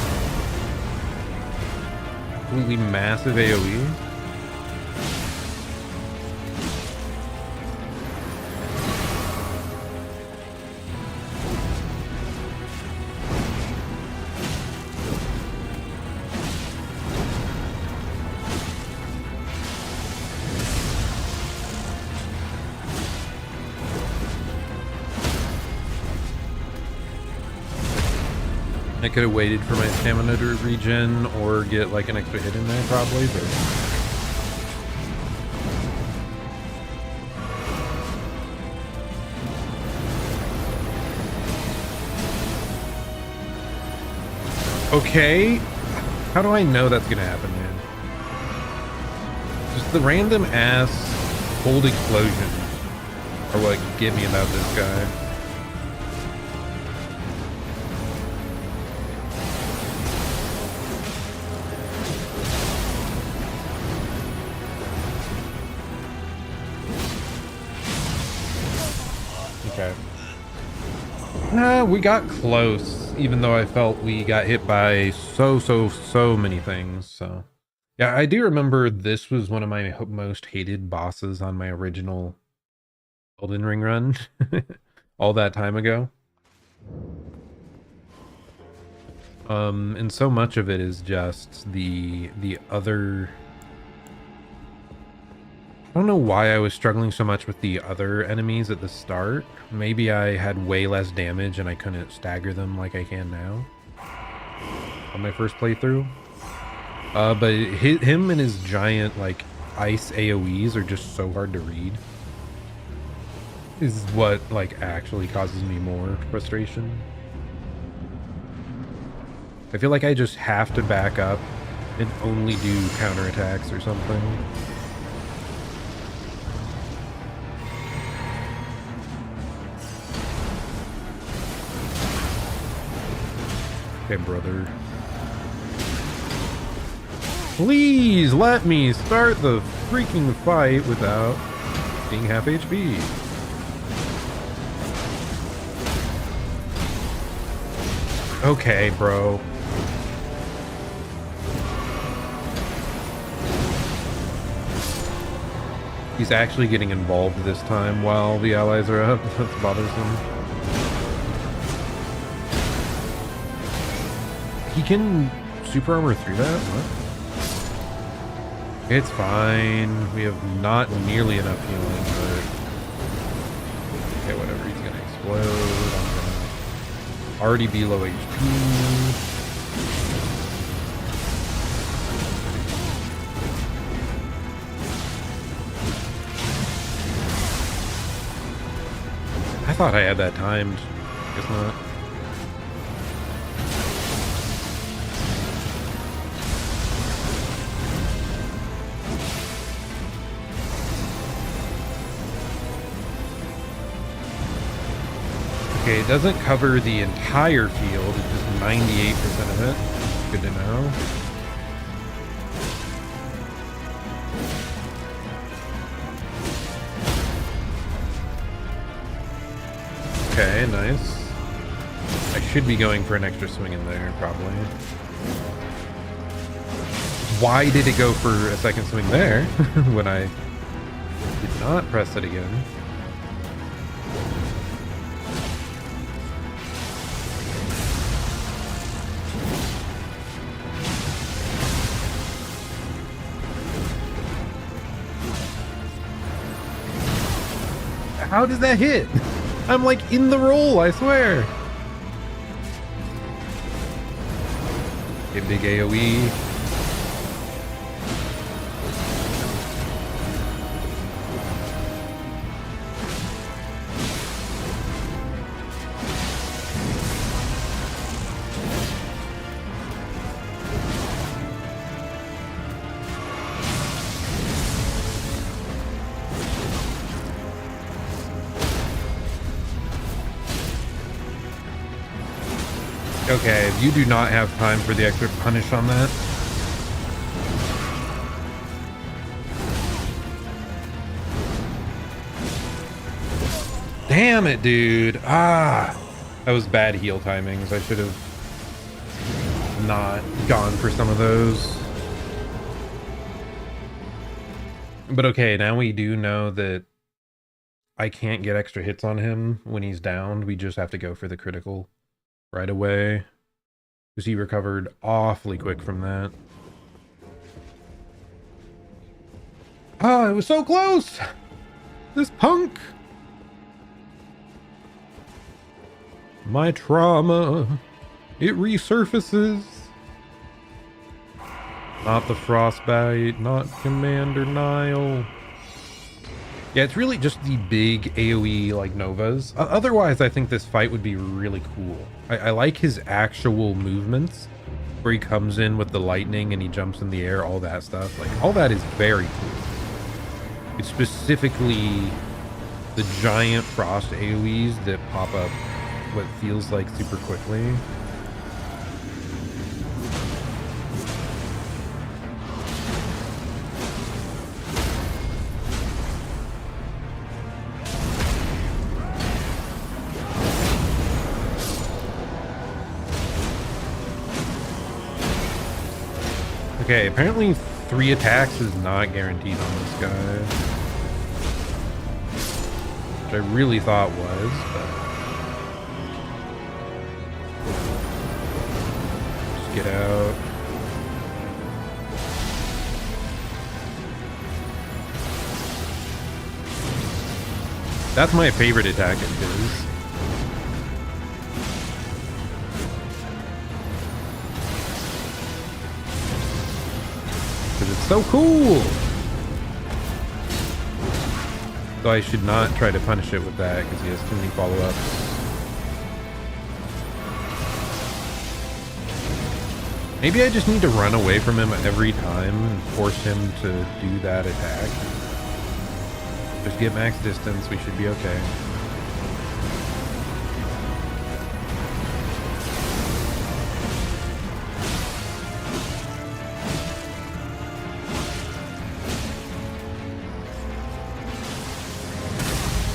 Completely massive AoE. I could have waited for my stamina to regen or get like an extra hit in there probably, but okay. How do I know that's gonna happen, man? Just the random ass cold explosions are what get me about this guy. Okay. We got close, even though I felt we got hit by so many things. So, yeah, I do remember this was one of my most hated bosses on my original Elden Ring run all that time ago. And so much of it is just the other. I don't know why I was struggling so much with the other enemies at the start. Maybe I had way less damage and I couldn't stagger them like I can now on my first playthrough. But him and his giant like ice AoEs are just so hard to read. Is what like actually causes me more frustration. I feel like I just have to back up and only do counterattacks or something. Okay, brother. Please let me start the freaking fight without being half HP. Okay, bro. He's actually getting involved this time while the allies are up. That's bothersome. He can super armor through that? What? It's fine. We have not nearly enough healing, but... Okay, whatever. He's gonna explode. I'm gonna already be low HP. I thought I had that timed. Guess not. Okay, it doesn't cover the entire field, it's just 98% of it. Good to know. Okay, nice. I should be going for an extra swing in there, probably. Why did it go for a second swing there when I did not press it again? How does that hit? I'm like in the roll, I swear. A big AoE. Okay, you do not have time for the extra punish on that. Damn it, dude. Ah, that was bad heal timings. I should have not gone for some of those. But okay, now we do know that I can't get extra hits on him when he's downed. We just have to go for the critical right away, because he recovered awfully quick from that. Oh, it was so close! This punk! My trauma, it resurfaces. Not the frostbite, not Commander Nile. Yeah, it's really just the big AoE like Novas. Otherwise, I think this fight would be really cool. I like his actual movements, where he comes in with the lightning and he jumps in the air, all that stuff. Like, all that is very cool. It's specifically the giant frost AoEs that pop up what feels like super quickly. Okay, apparently 3 attacks is not guaranteed on this guy, which I really thought was, but just get out. That's my favorite attack of his. It's so cool. So I should not try to punish it with that because he has too many follow-ups. Maybe I just need to run away from him every time and force him to do that attack. Just get max distance, we should be okay.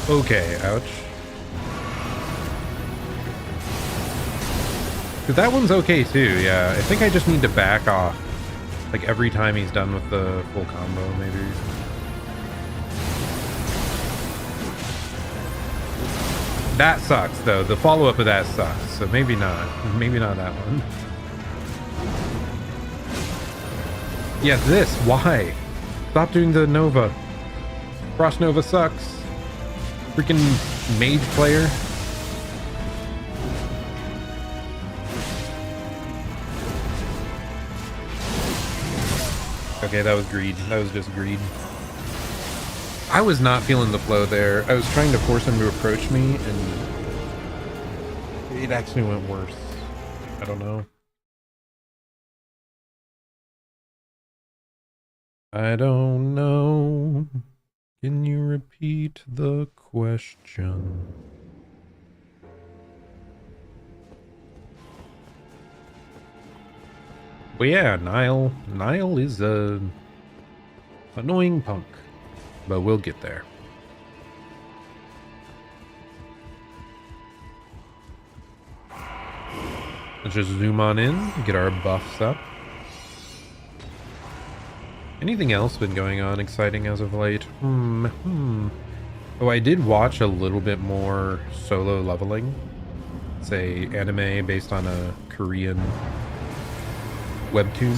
Okay, ouch. Cause that one's okay too, yeah. I think I just need to back off. Like every time he's done with the full combo, maybe. That sucks though. The follow-up of that sucks. So maybe not. Maybe not that one. Yeah, this. Why? Stop doing the Nova. Frost Nova sucks. Freaking mage player. Okay, that was greed. That was just greed. I was not feeling the flow there. I was trying to force him to approach me, and it actually went worse. I don't know. I don't know. Can you repeat the question? Well, yeah, Nile is a annoying punk, but we'll get there. Let's just zoom on in, get our buffs up. Anything else been going on exciting as of late? Oh, I did watch a little bit more Solo Leveling. It's a anime based on a Korean webtoon.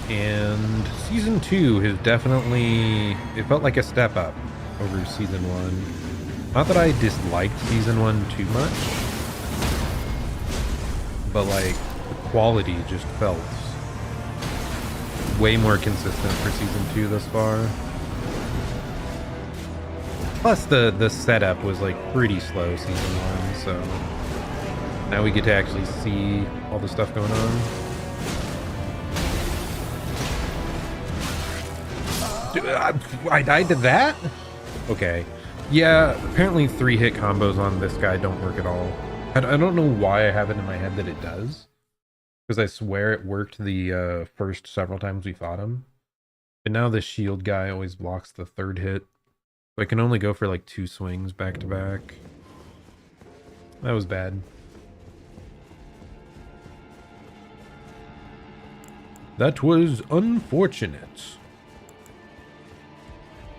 And season 2 has definitely, it felt like a step up over season 1. Not that I disliked season 1 too much, but like the quality just felt way more consistent for season 2 thus far. Plus the setup was like pretty slow season 1, so now we get to actually see all the stuff going on. I died to that? Okay. Yeah, apparently 3-hit combos on this guy don't work at all. I don't know why I have it in my head that it does. Because I swear it worked the first several times we fought him. But now the shield guy always blocks the 3rd hit. So I can only go for like 2 swings back to back. That was bad. That was unfortunate.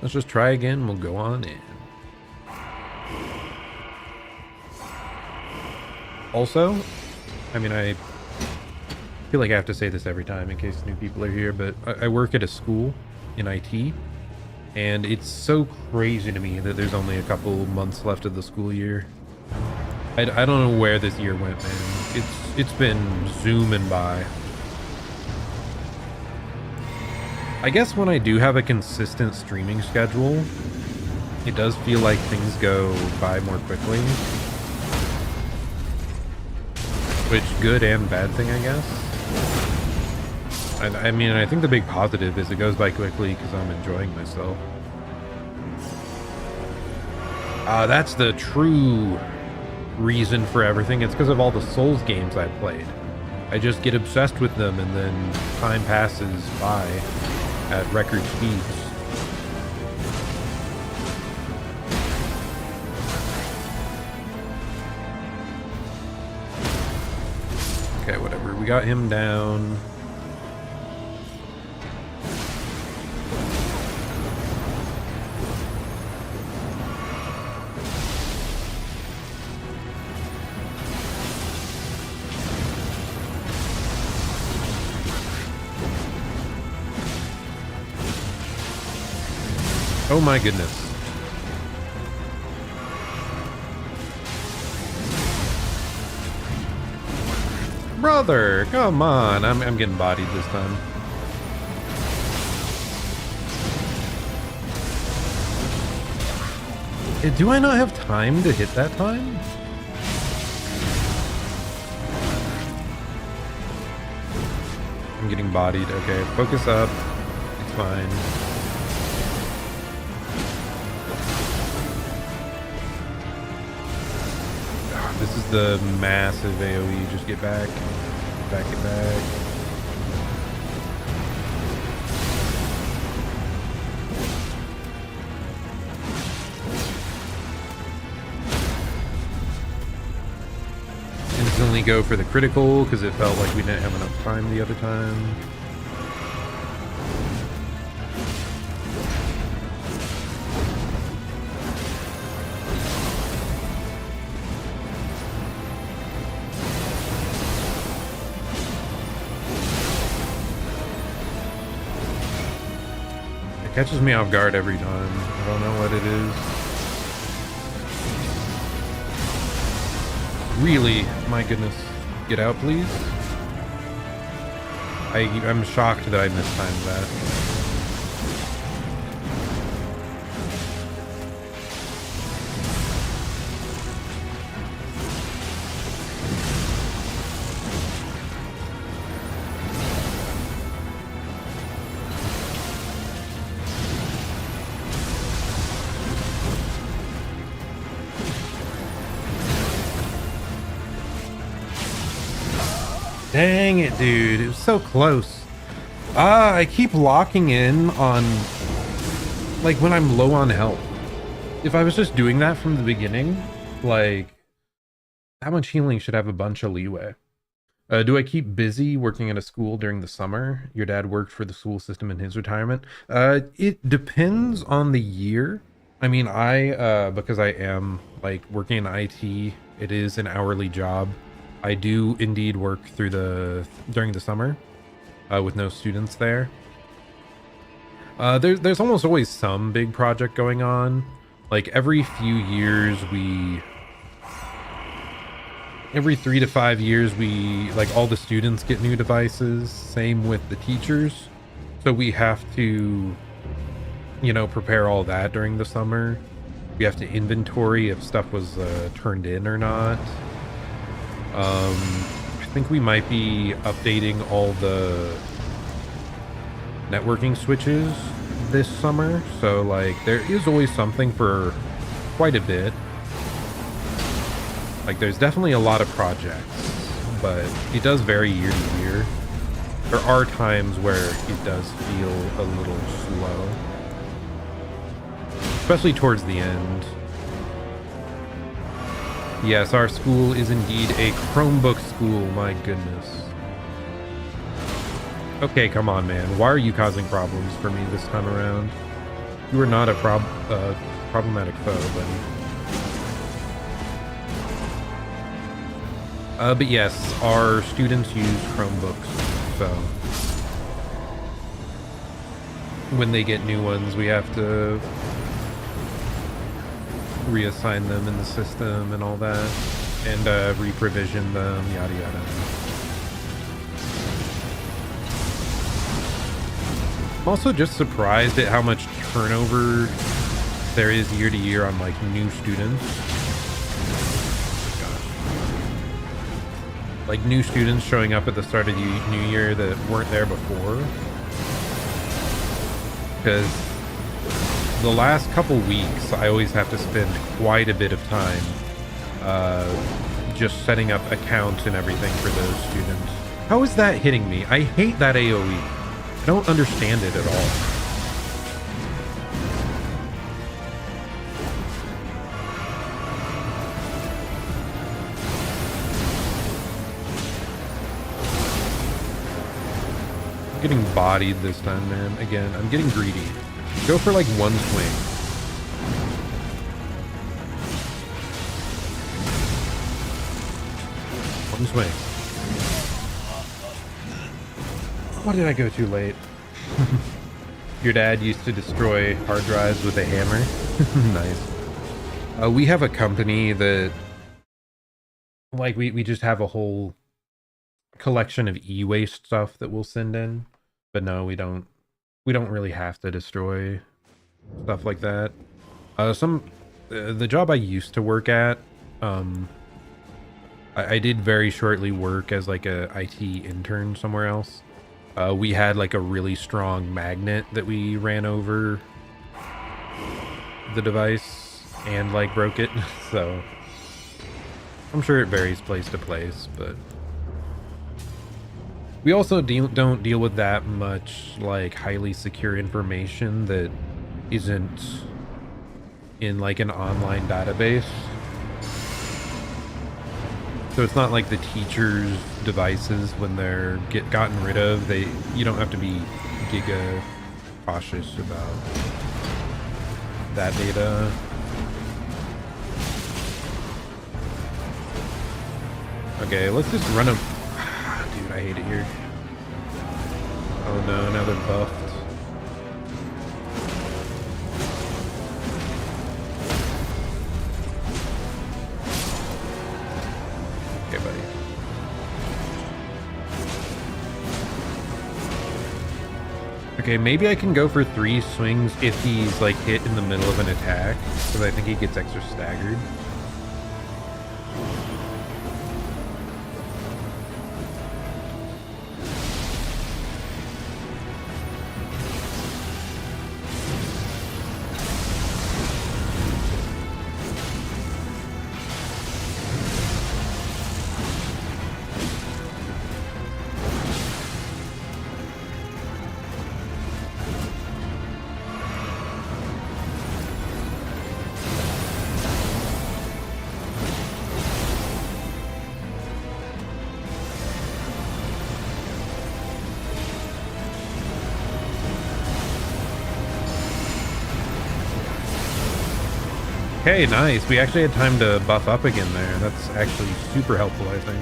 Let's just try again. We'll go on in. Also, I mean, I feel like I have to say this every time in case new people are here, but I work at a school in IT, and it's so crazy to me that there's only a couple months left of the school year. I don't know where this year went, man. It's been zooming by. I guess when I do have a consistent streaming schedule, it does feel like things go by more quickly. Which, good and bad thing, I guess. I mean, I think the big positive is it goes by quickly because I'm enjoying myself. That's the true reason for everything. It's because of all the Souls games I've played. I just get obsessed with them, and then time passes by at record speeds. Okay, whatever. We got him down. Oh my goodness. Brother, come on. I'm getting bodied this time. Do I not have time to hit that time? I'm getting bodied. Okay, focus up. It's fine. This is the massive AoE. Just get back. Get back. Instantly go for the critical because it felt like we didn't have enough time the other time. Catches me off guard every time. I don't know what it is. Really? My goodness. Get out, please. I'm shocked that I mistimed that. Dang it, dude. It was so close. I keep locking in on, like, when I'm low on health. If I was just doing that from the beginning, like, that much healing should have a bunch of leeway. Do I keep busy working at a school during the summer? Your dad worked for the school system in his retirement. It depends on the year. I mean, because I am, like, working in IT, it is an hourly job. I do indeed work during the summer. with no students there. There's almost always some big project going on. Like every 3 to 5 years, like all the students get new devices. Same with the teachers. So we have to, prepare all that during the summer. We have to inventory if stuff was turned in or not. I think we might be updating all the networking switches this summer. So like there is always something for quite a bit. Like there's definitely a lot of projects, but it does vary year to year. There are times where it does feel a little slow, especially towards the end. Yes, our school is indeed a Chromebook school, my goodness. Okay, come on, man. Why are you causing problems for me this time around? You are not a problematic foe, buddy. But yes, our students use Chromebooks, so when they get new ones, we have to reassign them in the system and all that, and re-provision them, yada yada. I'm also just surprised at how much turnover there is year to year on like new students. Like new students showing up at the start of the new year that weren't there before. Because the last couple weeks, I always have to spend quite a bit of time just setting up accounts and everything for those students. How is that hitting me? I hate that AoE. I don't understand it at all. I'm getting bodied this time, man. Again, I'm getting greedy. Go for like one swing. One swing. Why did I go too late? Your dad used to destroy hard drives with a hammer. Nice. We have a company that, like, we just have a whole collection of e-waste stuff that we'll send in. But no, we don't really have to destroy stuff like that. The job I used to work at, I did very shortly work as like a IT intern somewhere else. We had like a really strong magnet that we ran over the device and like broke it. So I'm sure it varies place to place, but we also don't deal with that much like highly secure information that isn't in like an online database. So it's not like the teachers' devices when they're gotten rid of, you don't have to be giga cautious about that data. Okay, let's just run them. Dude, I hate it here. Oh no, now they're buffed. Okay, buddy. Okay, maybe I can go for 3 swings if he's like hit in the middle of an attack, because I think he gets extra staggered. Okay, nice. We actually had time to buff up again there. That's actually super helpful, I think.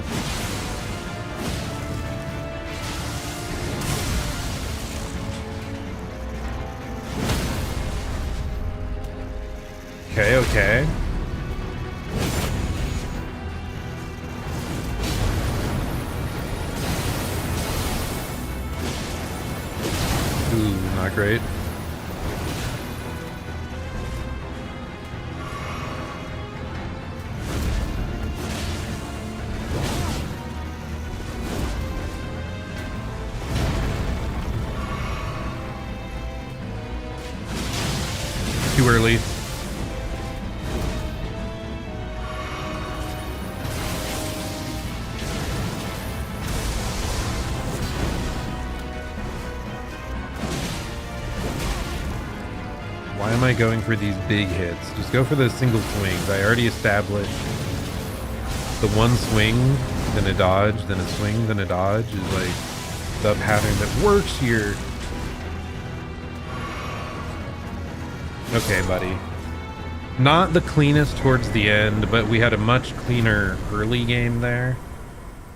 Okay, okay. Ooh, not great. Too early. Why am I going for these big hits? Just go for those single swings. I already established the one swing, then a dodge, then a swing, then a dodge is like the pattern that works here. Okay, buddy. Not the cleanest towards the end, but we had a much cleaner early game there.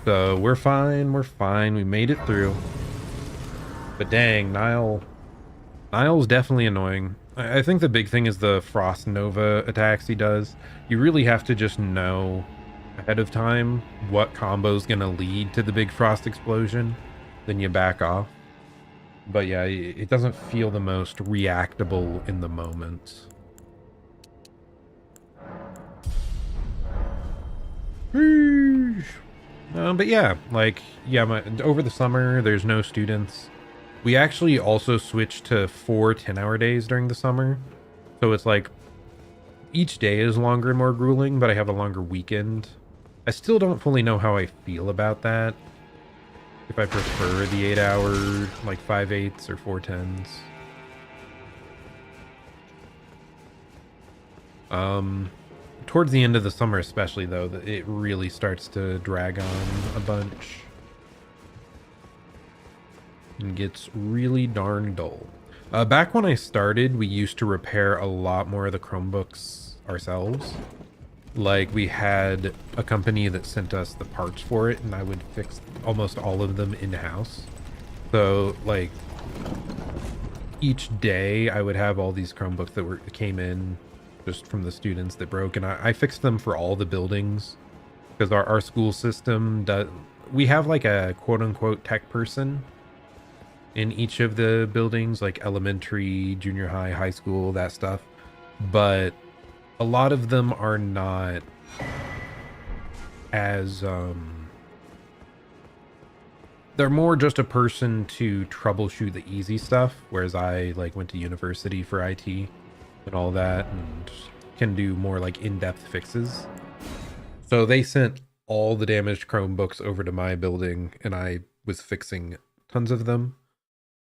So we're fine, we're fine. We made it through. But dang, Niall's definitely annoying. I think the big thing is the Frost Nova attacks he does. You really have to just know ahead of time what combo's gonna lead to the big Frost explosion. Then you back off. But yeah, it doesn't feel the most reactable in the moment. But yeah, like, yeah, over the summer, there's no students. We actually also switched to 4 10-hour days during the summer. So it's like, each day is longer and more grueling, but I have a longer weekend. I still don't fully know how I feel about that. If I prefer the 8-hour, like 5/8s or 4/10s. Towards the end of the summer especially, though, it really starts to drag on a bunch. And gets really darn dull. Back when I started, we used to repair a lot more of the Chromebooks ourselves. Like, we had a company that sent us the parts for it, and I would fix almost all of them in-house. So, like, each day I would have all these Chromebooks that came in just from the students that broke, and I fixed them for all the buildings. Because our school system does... We have, like, a quote-unquote tech person in each of the buildings, like elementary, junior high, high school, that stuff. But a lot of them are not as they're more just a person to troubleshoot the easy stuff, whereas I like went to university for IT and all that and can do more like in-depth fixes. So they sent all the damaged Chromebooks over to my building and I was fixing tons of them.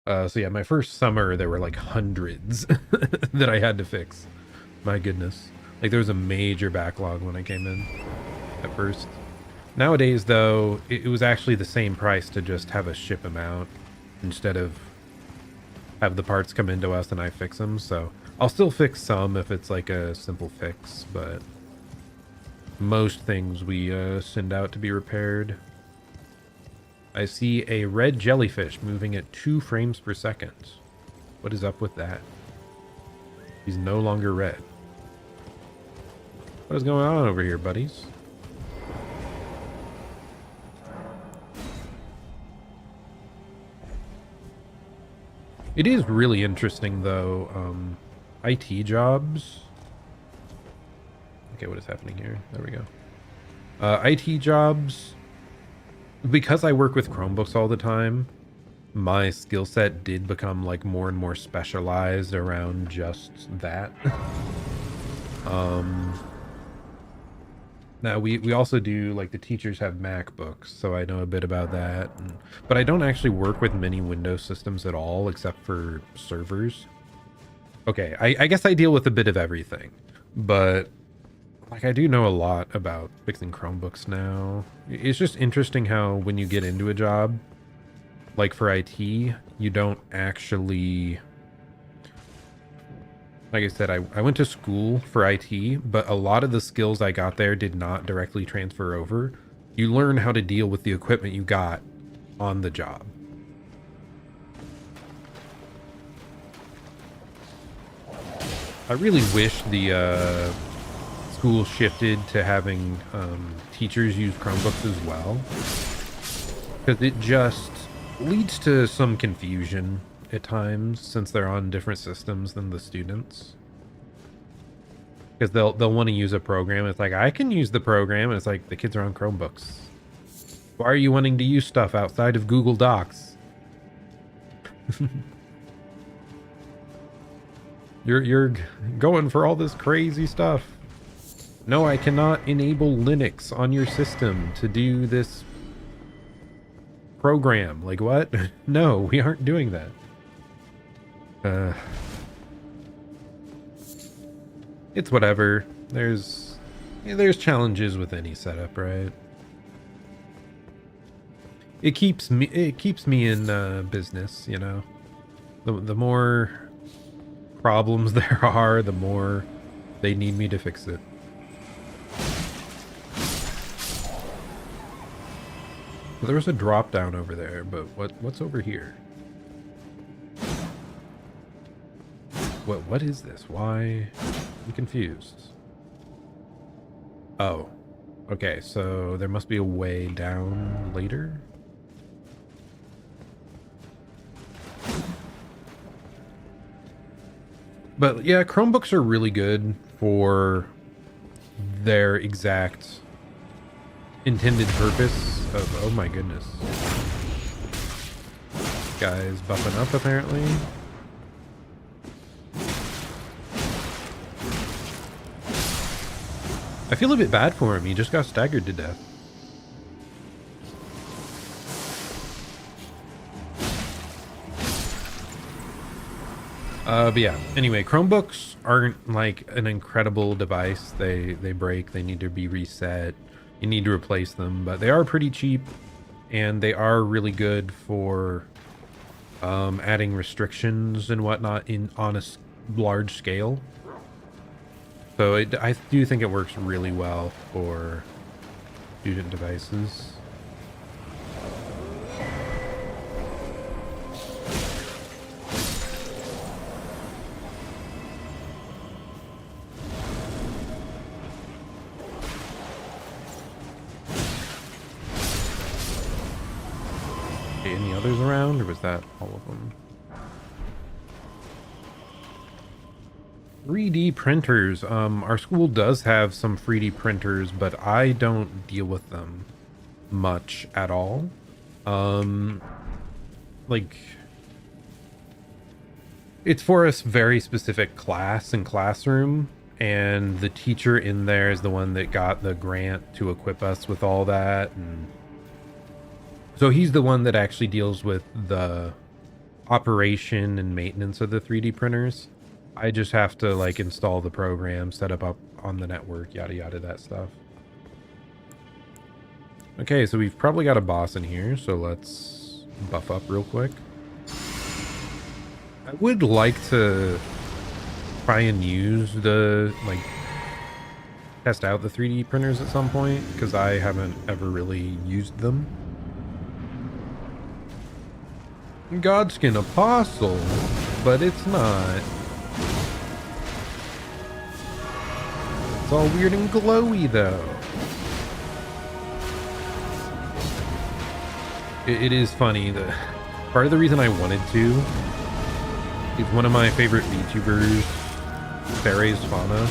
So yeah, my first summer, there were like hundreds that I had to fix. My goodness. Like there was a major backlog when I came in at first. Nowadays though, it was actually the same price to just have us ship them out instead of have the parts come into us and I fix them. So I'll still fix some if it's like a simple fix, but most things we send out to be repaired. I see a red jellyfish moving at 2 frames per second. What is up with that? He's no longer red. What is going on over here, buddies? It is really interesting, though. IT jobs. Okay, what is happening here? There we go. IT jobs. Because I work with Chromebooks all the time, my skill set did become like more and more specialized around just that. Now we also do, like, the teachers have MacBooks, so I know a bit about that. But I don't actually work with many Windows systems at all, except for servers. Okay, I guess I deal with a bit of everything, but like I do know a lot about fixing Chromebooks now. It's just interesting how when you get into a job, like for IT, you don't actually... Like I said, I went to school for IT, but a lot of the skills I got there did not directly transfer over. You learn how to deal with the equipment you got on the job. I really wish the school shifted to having teachers use Chromebooks as well, because it just leads to some confusion at times since they're on different systems than the students. Because they'll want to use a program. It's like, I can use the program, and it's like the kids are on Chromebooks. Why are you wanting to use stuff outside of Google Docs? You're going for all this crazy stuff. No, I cannot enable Linux on your system to do this program. Like, what? No, we aren't doing that. It's whatever. There's challenges with any setup, right? It keeps me in business, you know. The more problems there are, the more they need me to fix it. There was a drop down over there, but what's over here? What is this? Why? I'm confused. Oh. Okay, so there must be a way down later. But yeah, Chromebooks are really good for their exact intended purpose of, oh my goodness. Guy's buffing up apparently. I feel a bit bad for him. He just got staggered to death. But yeah, anyway, Chromebooks aren't like an incredible device. They break, they need to be reset. You need to replace them, but they are pretty cheap and they are really good for adding restrictions and whatnot on a large scale. So I do think it works really well for student devices. Okay, any others around, or was that all of them? 3D printers. Our school does have some 3D printers, but I don't deal with them much at all. Like, it's for a very specific class and classroom, and the teacher in there is the one that got the grant to equip us with all that, and so he's the one that actually deals with the operation and maintenance of the 3D printers. I just have to like install the program, set up on the network, yada yada, that stuff. Okay, so we've probably got a boss in here, so let's buff up real quick. I would like to try and use test out the 3D printers at some point, because I haven't ever really used them. Godskin Apostle, but it's not. It's all weird and glowy, though. It is funny that part of the reason I wanted to is one of my favorite VTubers, Fares Fauna.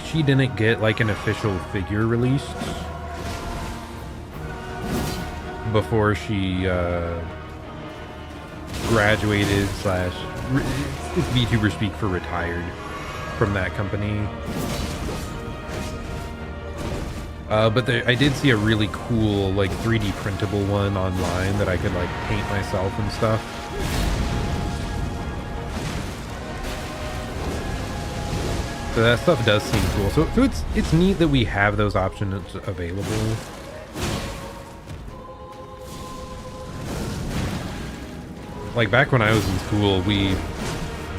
She didn't get like an official figure released before she graduated / it's VTuber speak for retired from that company. But I did see a really cool like 3D printable one online that I could like paint myself and stuff. So that stuff does seem cool. So it's neat that we have those options available. Like back when I was in school, we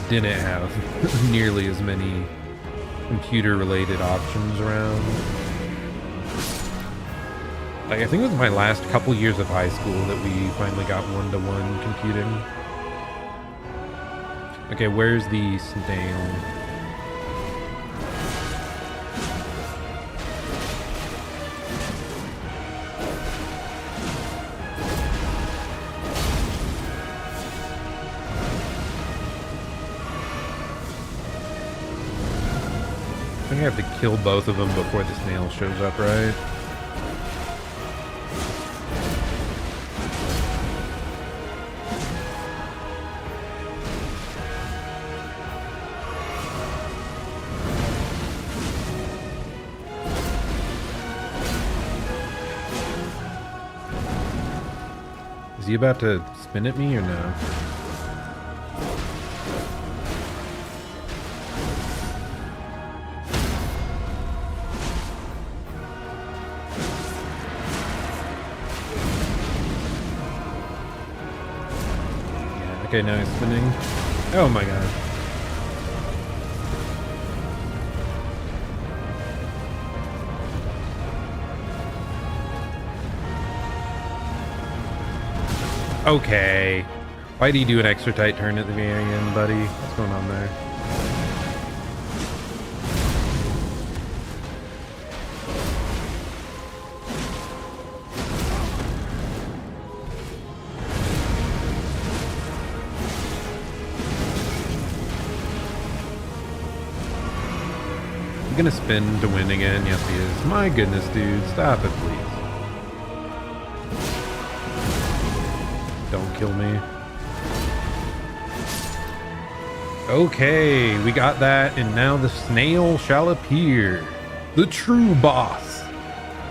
didn't have nearly as many computer related options around. Like I think it was my last couple years of high school that we finally got one-to-one computing. Okay, where's the snail? I think I have to kill both of them before the snail shows up, right? Is he about to spin at me or no? Okay, now he's spinning. Oh my god. Okay. Why do you do an extra tight turn at the very end, buddy? What's going on there? Gonna spin to win again. Yes, he is. My goodness, dude. Stop it, please. Don't kill me. Okay, we got that, and now the snail shall appear. The true boss.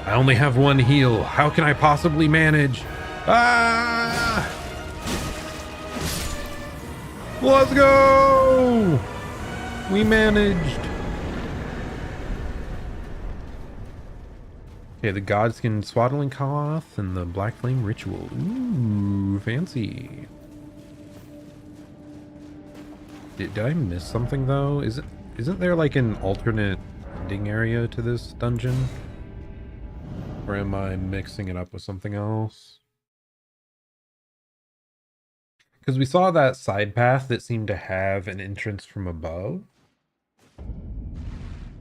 I only have one heal. How can I possibly manage? Ah! Let's go! We managed. Okay, the Godskin Swaddling Cloth and the Black Flame Ritual. Ooh, fancy. Did I miss something though? Isn't there like an alternate ending area to this dungeon? Or am I mixing it up with something else? Because we saw that side path that seemed to have an entrance from above.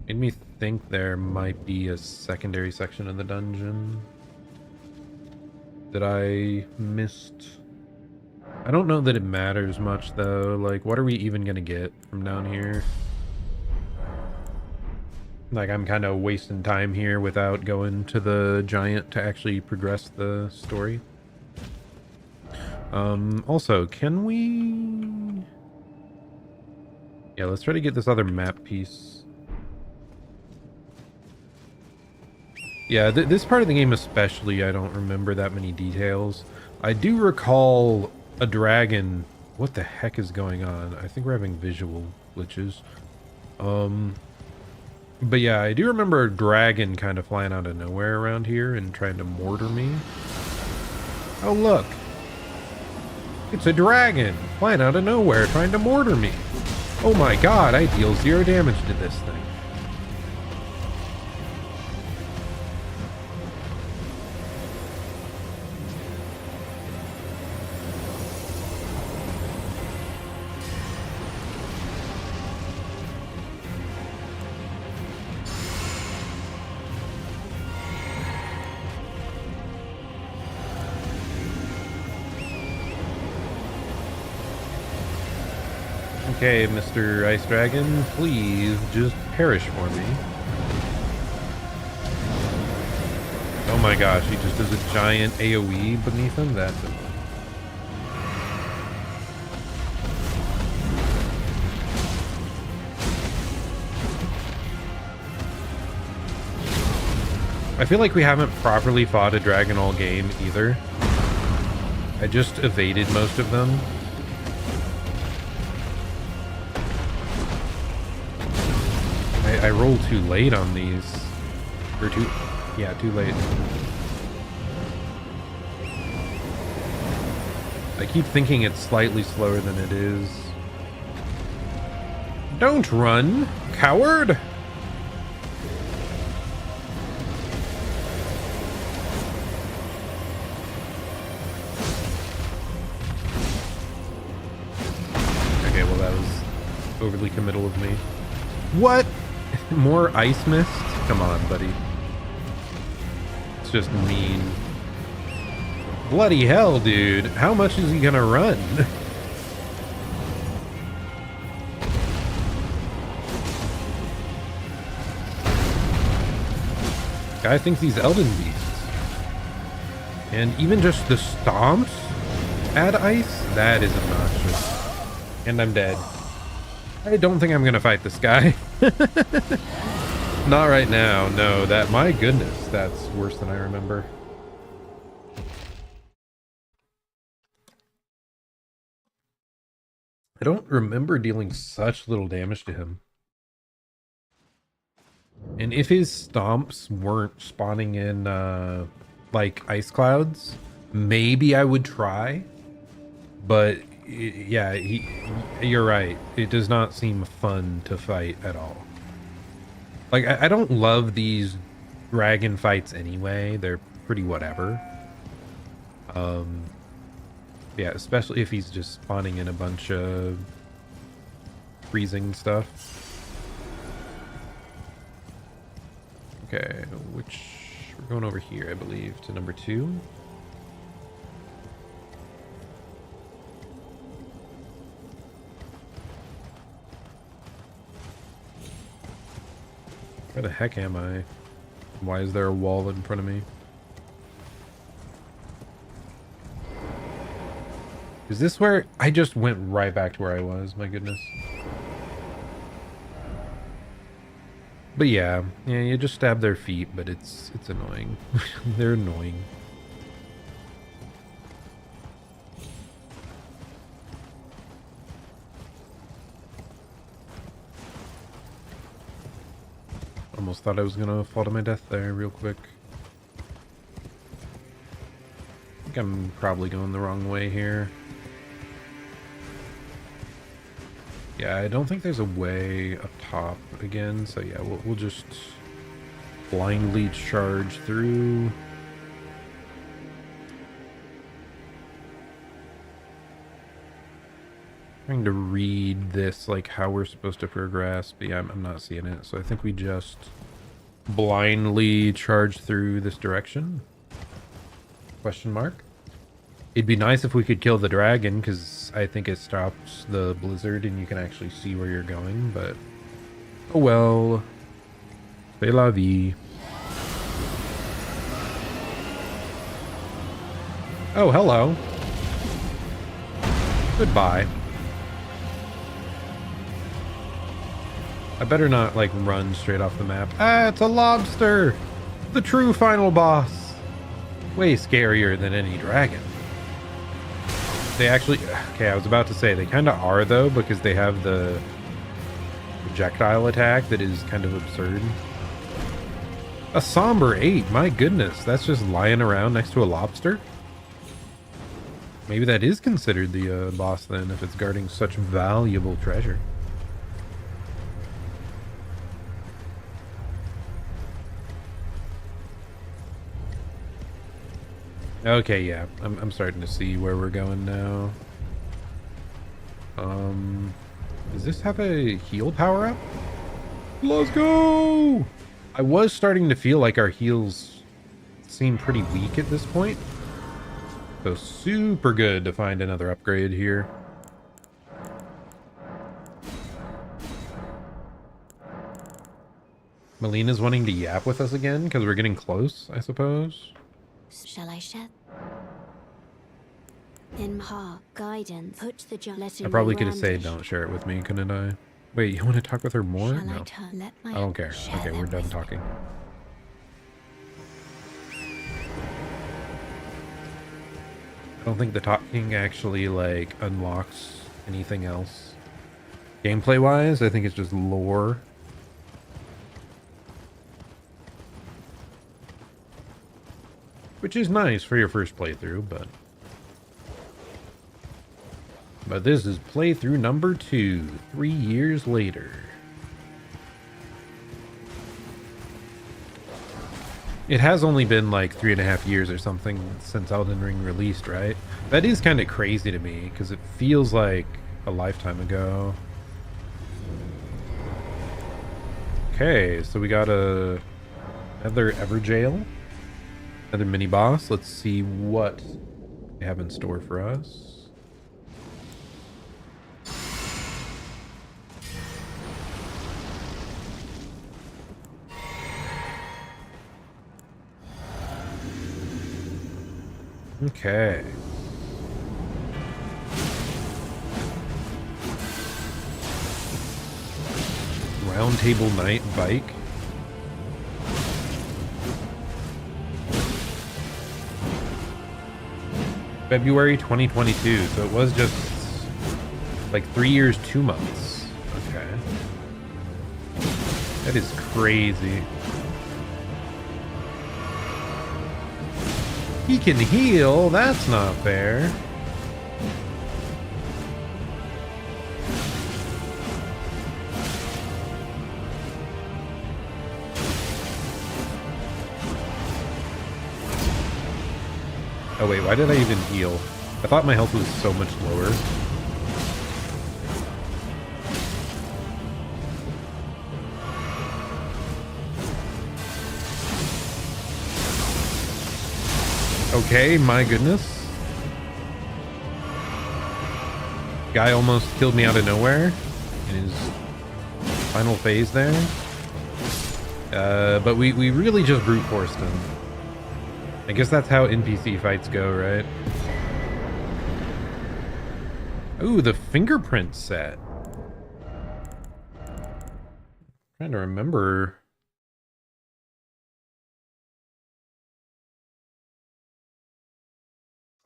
Made me think there might be a secondary section of the dungeon that I missed. I don't know that it matters much though. Like, what are we even gonna get from down here? Like, I'm kind of wasting time here without going to the giant to actually progress the story. Also, can we... Yeah, let's try to get this other map piece. Yeah, this part of the game especially, I don't remember that many details. I do recall a dragon. What the heck is going on? I think we're having visual glitches. But yeah, I do remember a dragon kind of flying out of nowhere around here and trying to mortar me. Oh, look. It's a dragon flying out of nowhere trying to mortar me. Oh my god, I deal 0 damage to this thing. Okay, Mr. Ice Dragon, please just perish for me. Oh my gosh, he just does a giant AoE beneath him? That's it. I feel like we haven't properly fought a dragon all game either. I just evaded most of them. I rolled too late on these. Or too late. I keep thinking it's slightly slower than it is. Don't run, coward! Okay, well that was overly committal of me. What? More ice mist? Come on, buddy. It's just mean. Bloody hell, dude. How much is he gonna run? Guy thinks he's Elden Beasts. And even just the stomps add ice? That is obnoxious. And I'm dead. I don't think I'm gonna fight this guy. Not right now. No, that, my goodness, that's worse than I remember. I don't remember dealing such little damage to him. And if his stomps weren't spawning in like ice clouds, maybe I would try. But yeah, you're right. It does not seem fun to fight at all. Like, I don't love these dragon fights anyway. They're pretty whatever. Yeah, especially if he's just spawning in a bunch of freezing stuff. Okay, which we're going over here, I believe, to number 2. Where the heck am I? Why is there a wall in front of me? Is this where I just went right back to where I was? My goodness. But yeah, you just stab their feet, but it's annoying. They're annoying. Almost thought I was gonna fall to my death there real quick. I think I'm probably going the wrong way here. Yeah, I don't think there's a way up top again, so yeah, we'll just blindly charge through. Trying to read this, like how we're supposed to progress, but yeah, I'm not seeing it, so I think we just blindly charge through this direction? Question mark? It'd be nice if we could kill the dragon, because I think it stops the blizzard and you can actually see where you're going, but oh well. C'est la vie. Oh, hello. Goodbye. I better not, like, run straight off the map. Ah, it's a lobster! The true final boss! Way scarier than any dragon. They actually... Okay, I was about to say, they kind of are, though, because they have the projectile attack that is kind of absurd. A somber 8, my goodness. That's just lying around next to a lobster? Maybe that is considered the boss, then, if it's guarding such valuable treasure. Okay, yeah, I'm starting to see where we're going now. Does this have a heal power up? Let's go! I was starting to feel like our heals seem pretty weak at this point. So super good to find another upgrade here. Melina's wanting to yap with us again because we're getting close, I suppose. Shall I shed? In heart, guidance, put the I probably could have said don't share it with me, couldn't I? Wait, you want to talk with her more? Shall No. I don't care. Okay, we're done talking. I don't think the talking actually, like, unlocks anything else. Gameplay-wise, I think it's just lore. Which is nice for your first playthrough, but this is playthrough number 2, 3 years later. It has only been like 3.5 years or something since Elden Ring released, right? That is kind of crazy to me, because it feels like a lifetime ago. Okay, so we got another Everjail. Another mini boss. Let's see what they have in store for us. Okay. Round Table Night Bike. February 2022, so it was just like 3 years, 2 months. Okay. That is crazy. He can heal? That's not fair. Oh wait, why did I even heal? I thought my health was so much lower. Okay, my goodness. Guy almost killed me out of nowhere in his final phase there. But we really just brute forced him. I guess that's how NPC fights go, right? Ooh, the fingerprint set. Trying to remember.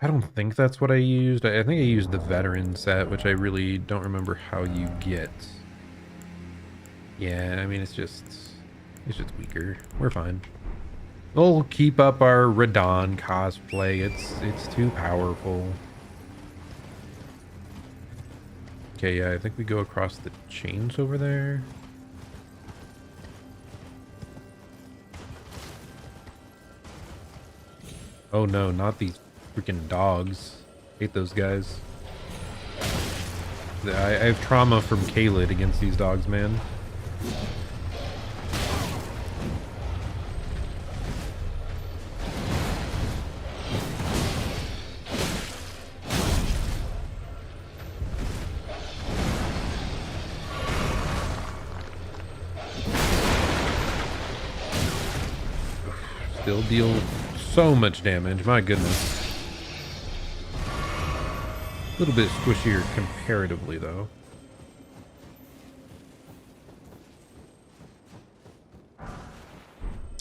I don't think that's what I used. I think I used the veteran set, which I really don't remember how you get. Yeah, I mean, it's just weaker. We're fine. We'll keep up our Radon cosplay. It's too powerful. Okay, yeah, I think we go across the chains over there. Oh no, not these freaking dogs. Hate those guys. I have trauma from Kaled against these dogs, man. Still deal so much damage, my goodness. A little bit squishier comparatively, though.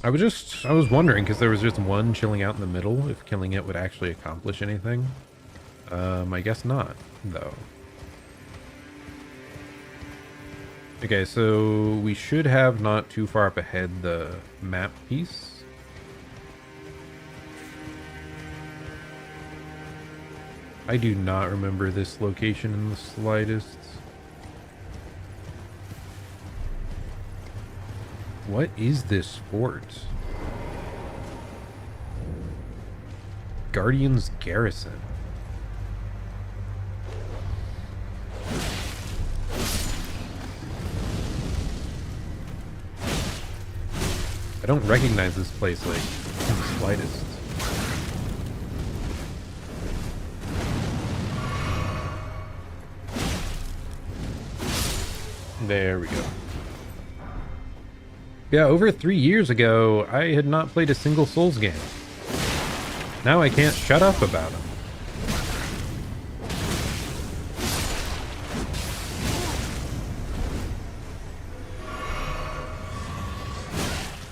I was wondering, because there was just one chilling out in the middle, if killing it would actually accomplish anything. I guess not, though. Okay, so we should have not too far up ahead the map piece. I do not remember this location in the slightest. What is this fort? Guardian's Garrison. I don't recognize this place, like, in the slightest. There we go. Yeah, over 3 years ago, I had not played a single Souls game. Now I can't shut up about them.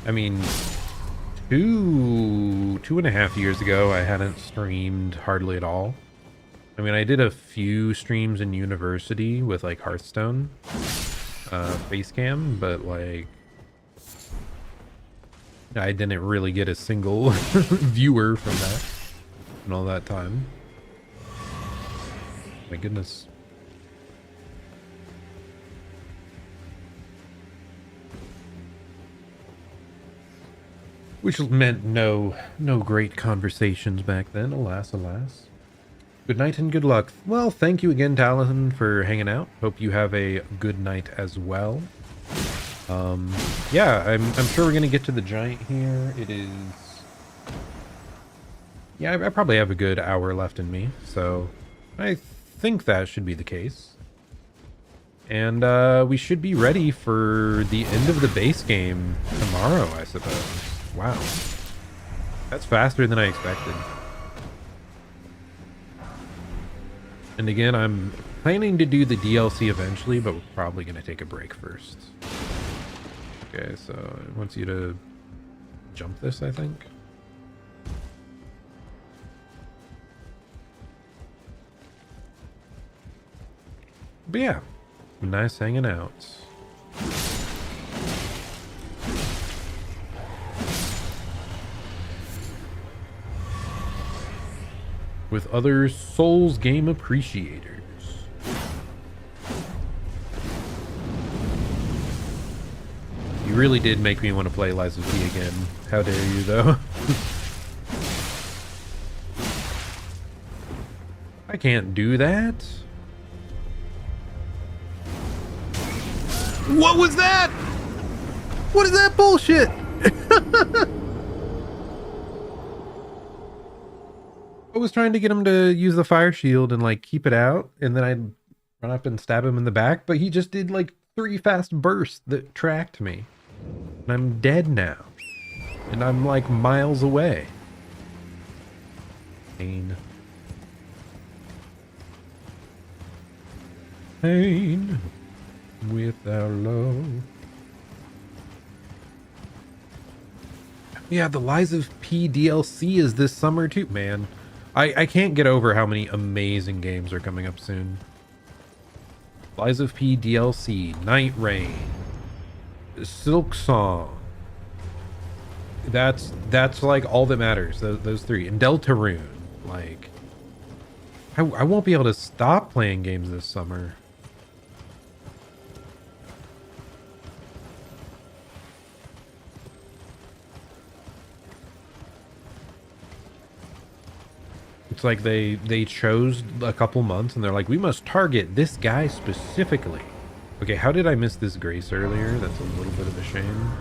I mean, two and a half years ago, I hadn't streamed hardly at all. I mean, I did a few streams in university with, like, Hearthstone. Face cam, but like I didn't really get a single viewer from that in all that time. My goodness. Which meant no great conversations back then, alas, alas. Good night and good luck. Well, thank you again, Talon, for hanging out. Hope you have a good night as well. Yeah, I'm sure we're gonna get to the giant here. It is, yeah, I probably have a good hour left in me, so I think that should be the case. And we should be ready for the end of the base game tomorrow, I suppose. Wow. That's faster than I expected. And again, I'm planning to do the DLC eventually, but we're probably going to take a break first. Okay, so it wants you to jump this, I think. But yeah, nice hanging out. With other Souls game appreciators. You really did make me want to play Lies of P again. How dare you, though? I can't do that. What was that? What is that bullshit? I was trying to get him to use the fire shield and like keep it out, and then I'd run up and stab him in the back, but he just did like 3 fast bursts that tracked me. And I'm dead now. And I'm like miles away. Pain. Pain without love. Yeah, the Lies of P DLC is this summer too, man. I can't get over how many amazing games are coming up soon. Lies of P DLC, Night Rain, Silk Song. That's like all that matters. Those 3, and Deltarune. Like, I won't be able to stop playing games this summer. It's like they chose a couple months and they're like, we must target this guy specifically. Okay, how did I miss this Grace earlier? That's a little bit of a shame.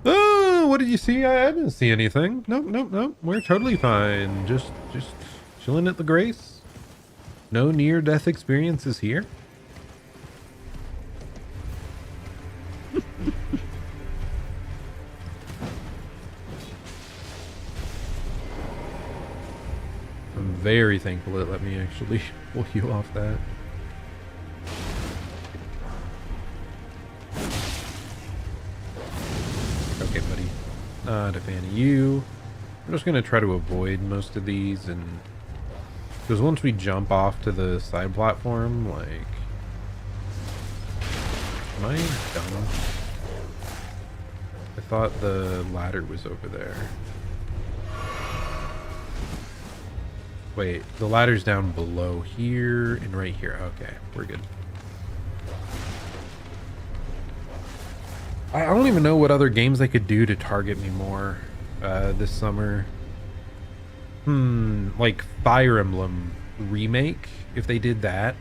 Oh, what did you see? I didn't see anything. Nope. We're totally fine. Just chilling at the Grace. No near-death experiences here. I'm very thankful it let me actually pull you off that. Okay, buddy. Not a fan of you. I'm just going to try to avoid most of these, and because once we jump off to the side platform, like, am I dumb? I thought the ladder was over there. Wait, the ladder's down below here and right here. Okay, we're good. I don't even know what other games they could do to target me more this summer. Like Fire Emblem Remake, if they did that.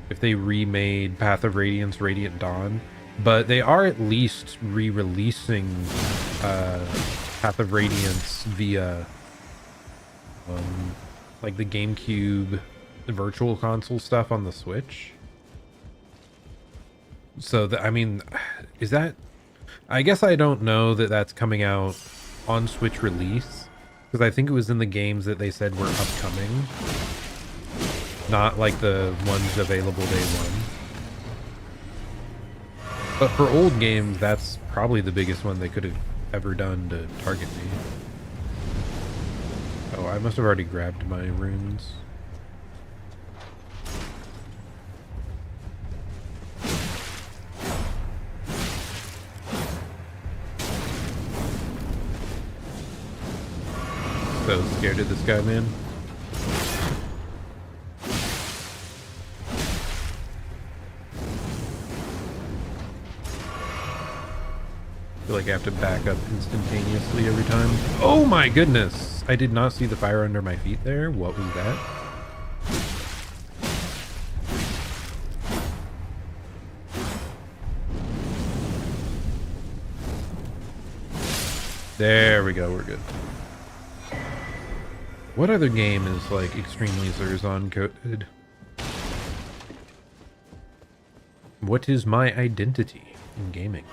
If they remade Path of Radiance, Radiant Dawn. But they are at least re-releasing Path of Radiance via like the GameCube, the Virtual Console stuff on the Switch. So, I mean, is that... I guess I don't know that that's coming out on Switch release, because I think it was in the games that they said were upcoming. Not like the ones available day one. But for old games, that's probably the biggest one they could have ever done to target me. Oh, I must have already grabbed my runes. So scared of this guy, man. I feel like I have to back up instantaneously every time. Oh my goodness! I did not see the fire under my feet there. What was that? There we go, we're good. What other game is like extremely Zerzon coded? What is my identity in gaming?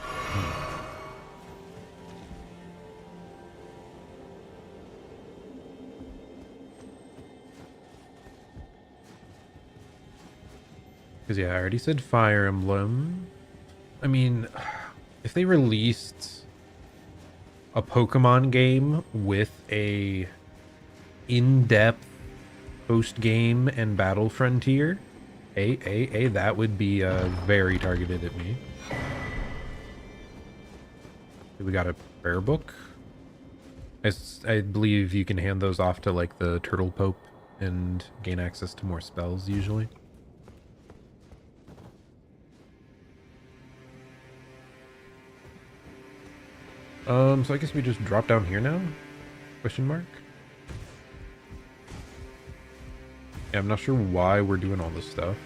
Because yeah, I already said Fire Emblem. I mean, if they released a Pokemon game with a in-depth post-game and battle frontier, that would be very targeted at me. We got a prayer book. I believe you can hand those off to like the Turtle Pope and gain access to more spells usually. So I guess we just drop down here now? Question mark? Yeah, I'm not sure why we're doing all this stuff.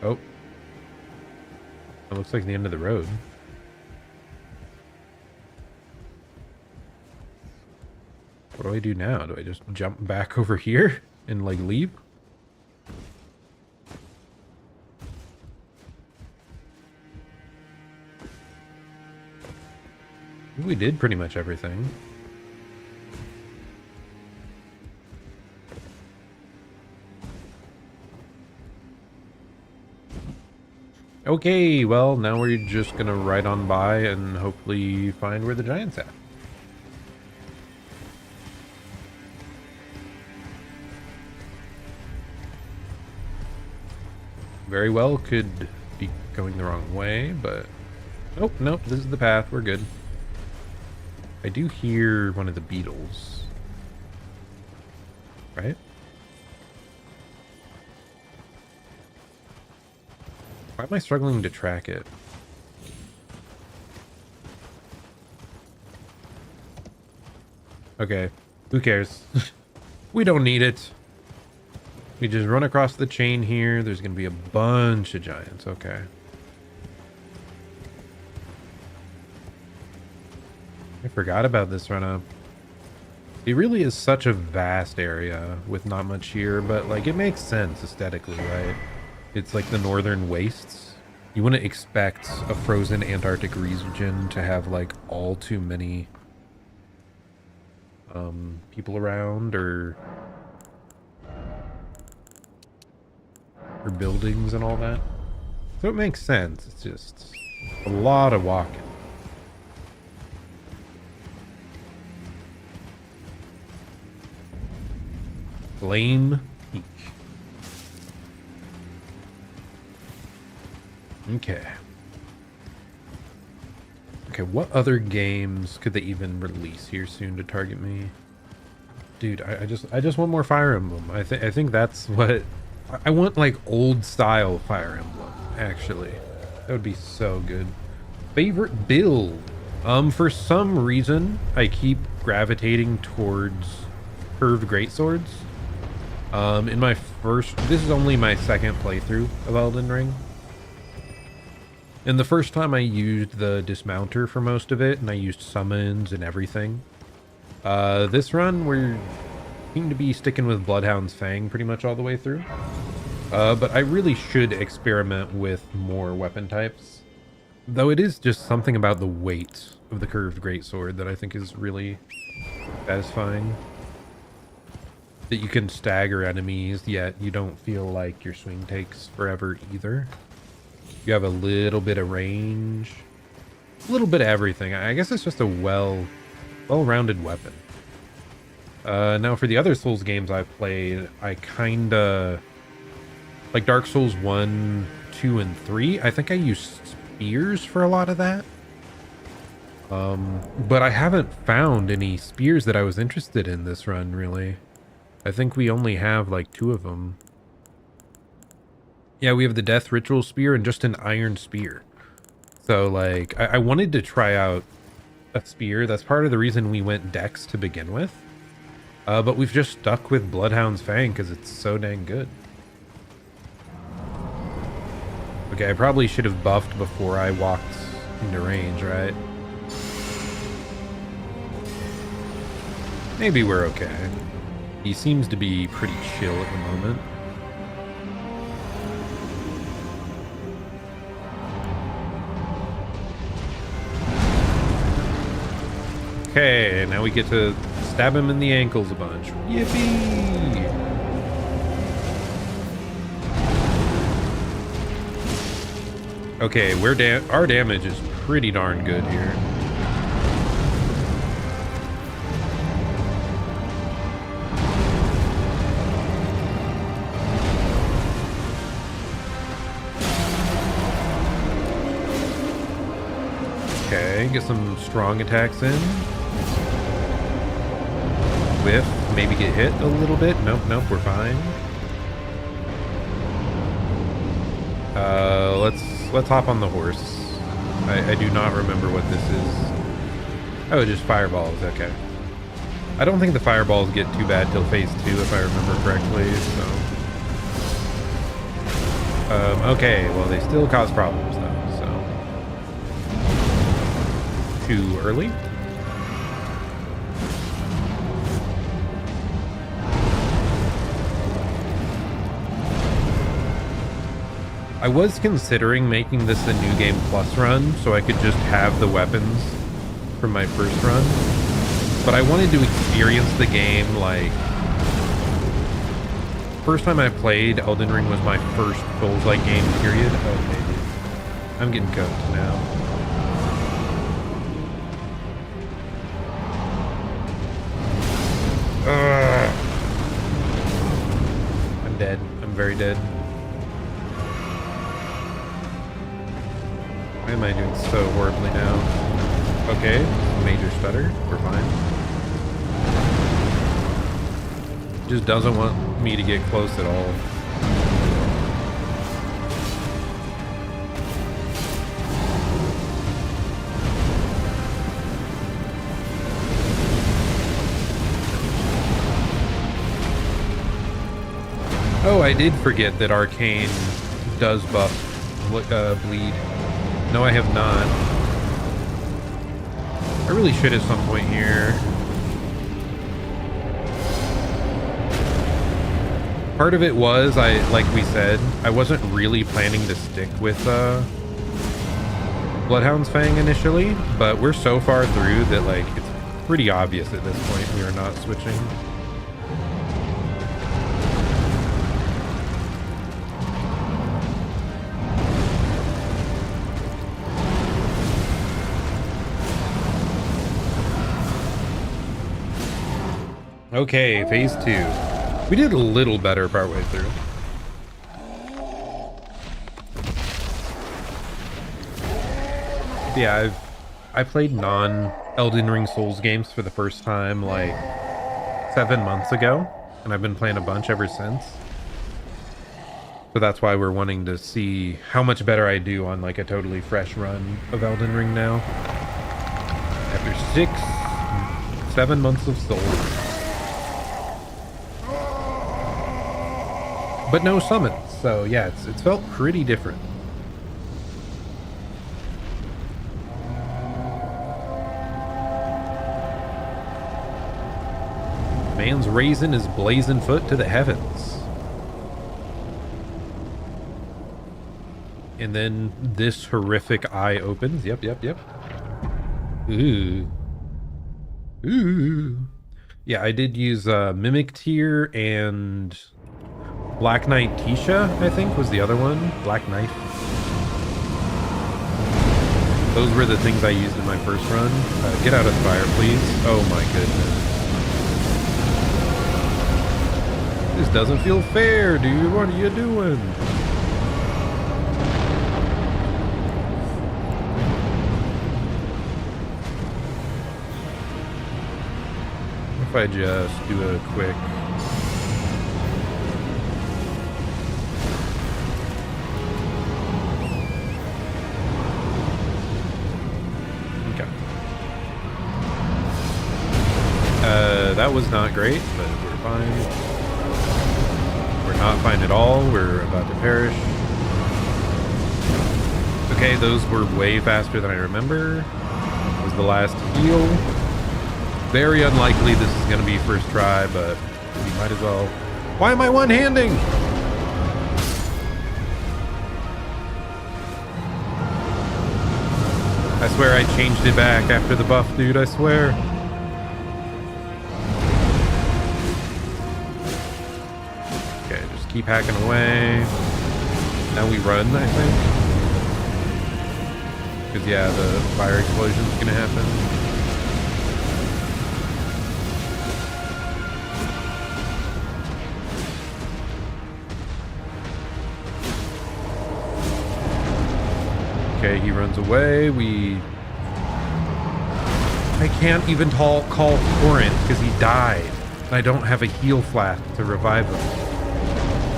Oh. It looks like the end of the road. What do I do now? Do I just jump back over here and like leave? We did pretty much everything. Okay, well, now we're just gonna ride on by and hopefully find where the giant's at. Very well could be going the wrong way, but... Nope, nope, this is the path, we're good. I do hear one of the beetles. Right? Why am I struggling to track it? Okay, who cares? We don't need it. We just run across the chain here. There's going to be a bunch of giants. Okay. I forgot about this run-up. It really is such a vast area with not much here, but like it makes sense aesthetically, right? It's like the northern wastes. You wouldn't expect a frozen Antarctic region to have like all too many people around or buildings and all that. So it makes sense. It's just a lot of walking. Flame Peak. Okay. Okay, what other games could they even release here soon to target me? Dude, I just want more Fire Emblem. I think that's what I want, like old style Fire Emblem, actually. That would be so good. Favorite build? For some reason, I keep gravitating towards curved greatswords. In my this is only my second playthrough of Elden Ring. And the first time I used the dismounter for most of it, and I used summons and everything. This run, we're seem to be sticking with Bloodhound's Fang pretty much all the way through. But I really should experiment with more weapon types. Though it is just something about the weight of the curved greatsword that I think is really satisfying. That you can stagger enemies, yet you don't feel like your swing takes forever either. You have a little bit of range. A little bit of everything. I guess it's just a well-rounded weapon. Now for the other Souls games I've played, I kinda... Like Dark Souls 1, 2, and 3, I think I used spears for a lot of that. But I haven't found any spears that I was interested in this run, really. I think we only have like 2 of them. Yeah, we have the Death Ritual Spear and just an Iron Spear. So like, I wanted to try out a spear. That's part of the reason we went Dex to begin with. But we've just stuck with Bloodhound's Fang because it's so dang good. Okay, I probably should have buffed before I walked into range, right? Maybe we're okay. He seems to be pretty chill at the moment. Okay, now we get to stab him in the ankles a bunch. Yippee! Okay, our damage is pretty darn good here. Okay, get some strong attacks in. Whiff, maybe get hit a little bit. Nope, we're fine. Let's hop on the horse. I do not remember what this is. Oh, just fireballs. Okay. I don't think the fireballs get too bad till phase 2, if I remember correctly. So, okay. Well, they still cause problems though. So, too early. I was considering making this a New Game Plus run, so I could just have the weapons from my first run. But I wanted to experience the game like... First time I played Elden Ring was my first Souls-like game, period. Okay, dude. I'm getting cooked now. I'm dead. I'm very dead. Why am I doing so horribly now? Okay, major stutter. We're fine. Just doesn't want me to get close at all. Oh, I did forget that Arcane does buff bleed. No, I have not. I really should at some point here. Part of it was, like we said, I wasn't really planning to stick with Bloodhound's Fang initially, but we're so far through that like it's pretty obvious at this point we are not switching. Okay, phase 2. We did a little better partway through. Yeah, I played non-Elden Ring Souls games for the first time like 7 months ago, and I've been playing a bunch ever since. So that's why we're wanting to see how much better I do on like a totally fresh run of Elden Ring now. After 7 months of Souls. But no summons, so yeah, it's felt pretty different. Man's raising his blazing foot to the heavens. And then this horrific eye opens. Yep. Ooh. Yeah, I did use Mimic Tear and Black Knight Tisha, I think, was the other one. Black Knife. Those were the things I used in my first run. Get out of the fire, please. Oh my goodness. This doesn't feel fair, dude. What are you doing? If I just do a quick... that was not great, but we're fine. We're not fine at all. We're about to perish. Okay, those were way faster than I remember. That was the last heal. Very unlikely this is going to be first try, but we might as well. Why am I one-handing? I swear I changed it back after the buff, dude. I swear. Okay, just keep hacking away. Now we run, I think. Because, yeah, the fire explosion's going to happen. Okay, he runs away. I can't even call Torrent because he died. I don't have a heal flask to revive him.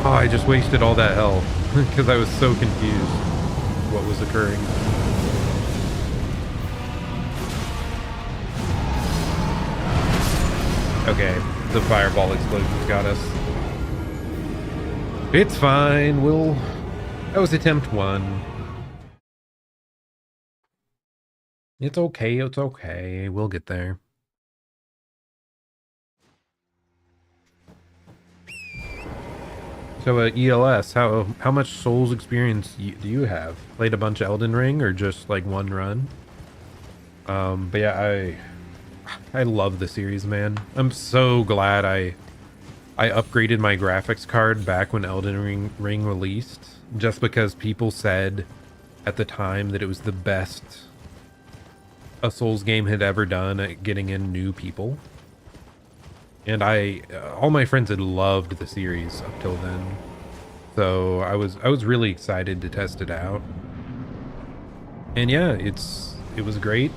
Oh, I just wasted all that health because I was so confused what was occurring. Okay, the fireball explosions got us. It's fine. That was attempt 1. It's okay, it's okay. We'll get there. So ELS, how much Souls experience do you have? Played a bunch of Elden Ring or just like one run? But yeah, I love the series, man. I'm so glad I upgraded my graphics card back when Elden Ring released, just because people said at the time that it was the best a Souls game had ever done at getting in new people. And all my friends had loved the series up till then. So I was really excited to test it out. And yeah, it was great.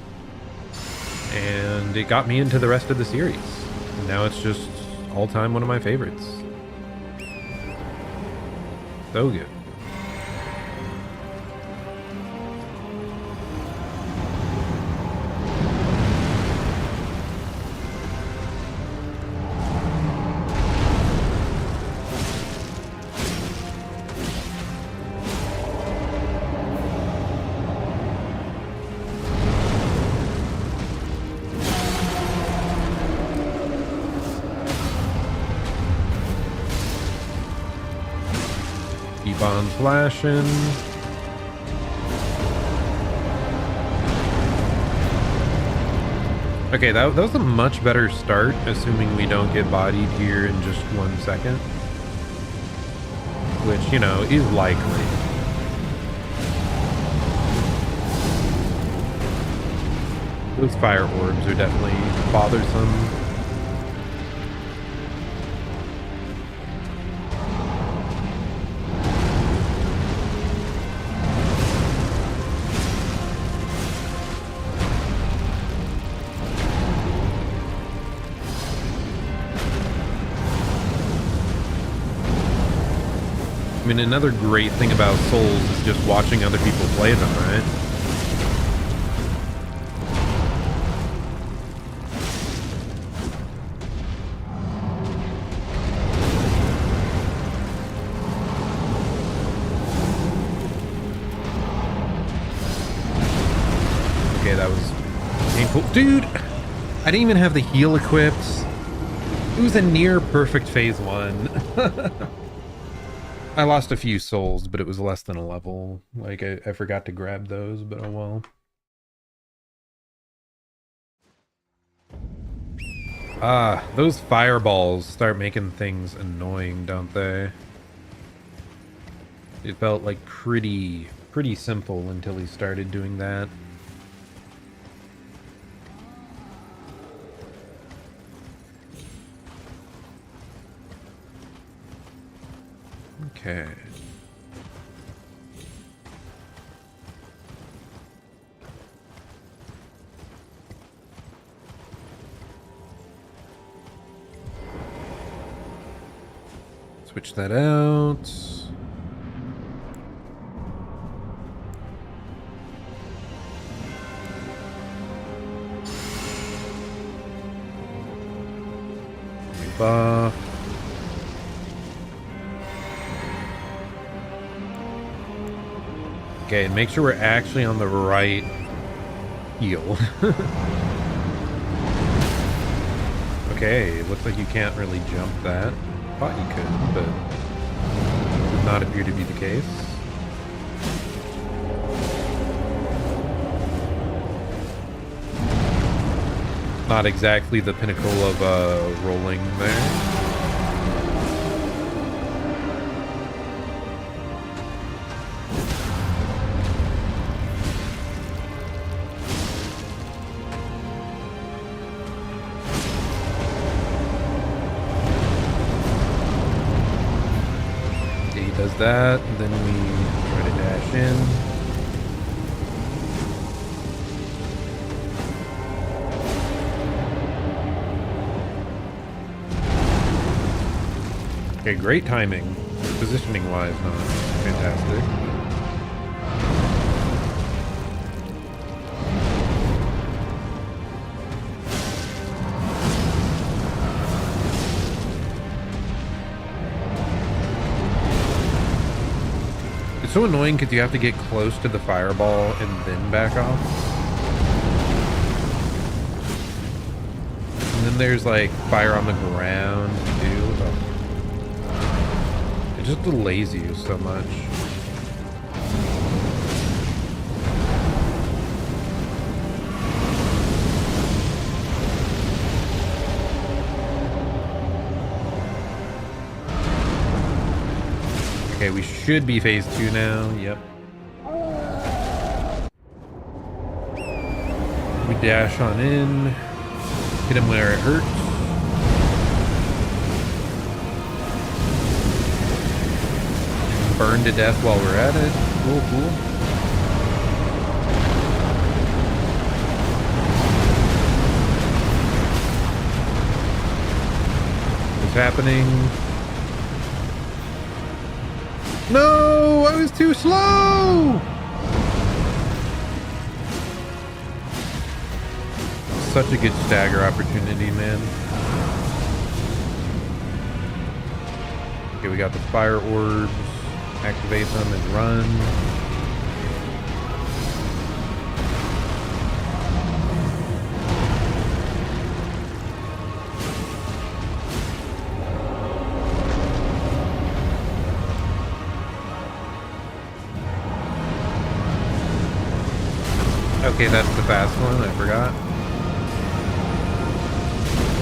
And it got me into the rest of the series. And now it's just all-time one of my favorites. So good. Keep on flashing. Okay, that was a much better start, assuming we don't get bodied here in just 1 second. Which, you know, is likely. Those fire orbs are definitely bothersome. I mean, another great thing about Souls is just watching other people play them, right? Okay, that was painful. Dude, I didn't even have the heal equipped. It was a near perfect phase 1. I lost a few souls, but it was less than a level. Like, I forgot to grab those, but oh well. Ah, those fireballs start making things annoying, don't they? It felt like pretty simple until he started doing that. Okay. Switch that out. Buff. Okay, and make sure we're actually on the right heel. Okay, it looks like you can't really jump that. Thought you could, but does not appear to be the case. Not exactly the pinnacle of rolling there. Does that, and then we try to dash in. Okay, great timing. Positioning wise, not fantastic. It's so annoying because you have to get close to the fireball and then back off. And then there's like fire on the ground too. It just delays you so much. Okay, we should be phase 2 now. Yep. We dash on in. Hit him where it hurts. Burn to death while we're at it. Cool, cool. What's happening? No, I was too slow. Such a good stagger opportunity, man. Okay, we got the fire orbs. Activate them and run. Okay, that's the fast one. I forgot.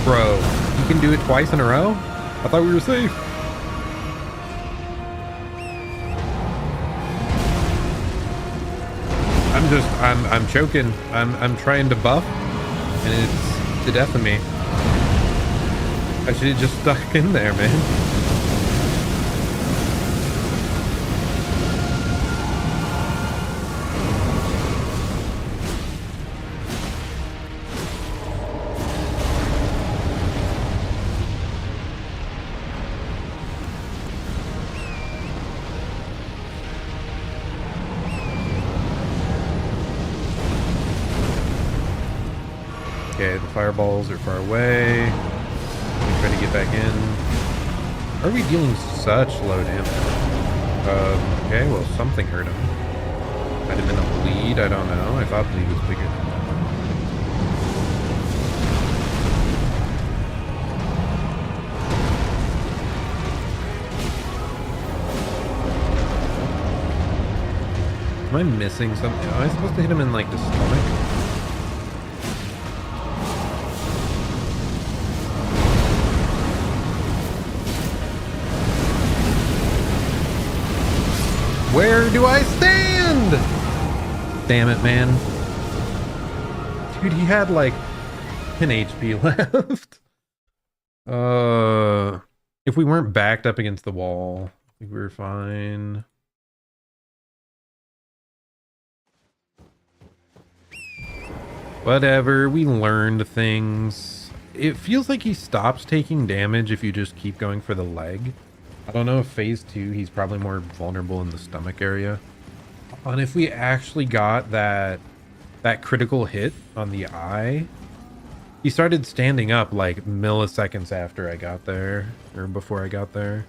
Bro, you can do it twice in a row? I thought we were safe. I'm choking. I'm trying to buff, and it's the death of me. I should have just stuck in there, man. Okay, the fireballs are far away. Try to get back in. Are we dealing such low damage? Okay, well, something hurt him. Might have been a bleed, I don't know. I thought bleed was bigger. Am I missing something? Am I supposed to hit him in, like, the stomach? Where do I stand? Damn it, man. Dude, he had like 10 HP left. If we weren't backed up against the wall, I think we were fine. Whatever, we learned things. It feels like he stops taking damage if you just keep going for the leg. I don't know if phase 2, he's probably more vulnerable in the stomach area. And if we actually got that critical hit on the eye, he started standing up like milliseconds after I got there, or before I got there.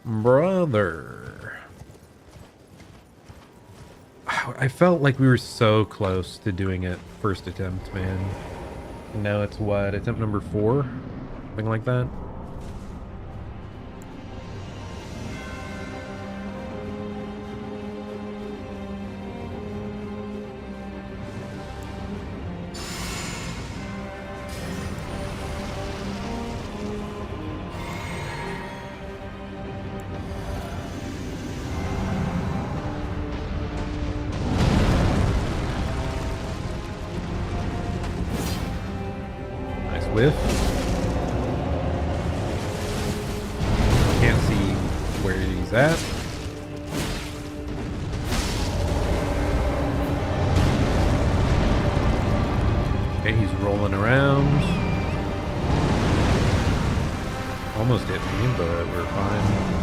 Brother. I felt like we were so close to doing it first attempt, man. And now it's what, attempt number 4? Something like that. Whiff. Can't see where he's at. Okay, he's rolling around. Almost hit me, but we're fine.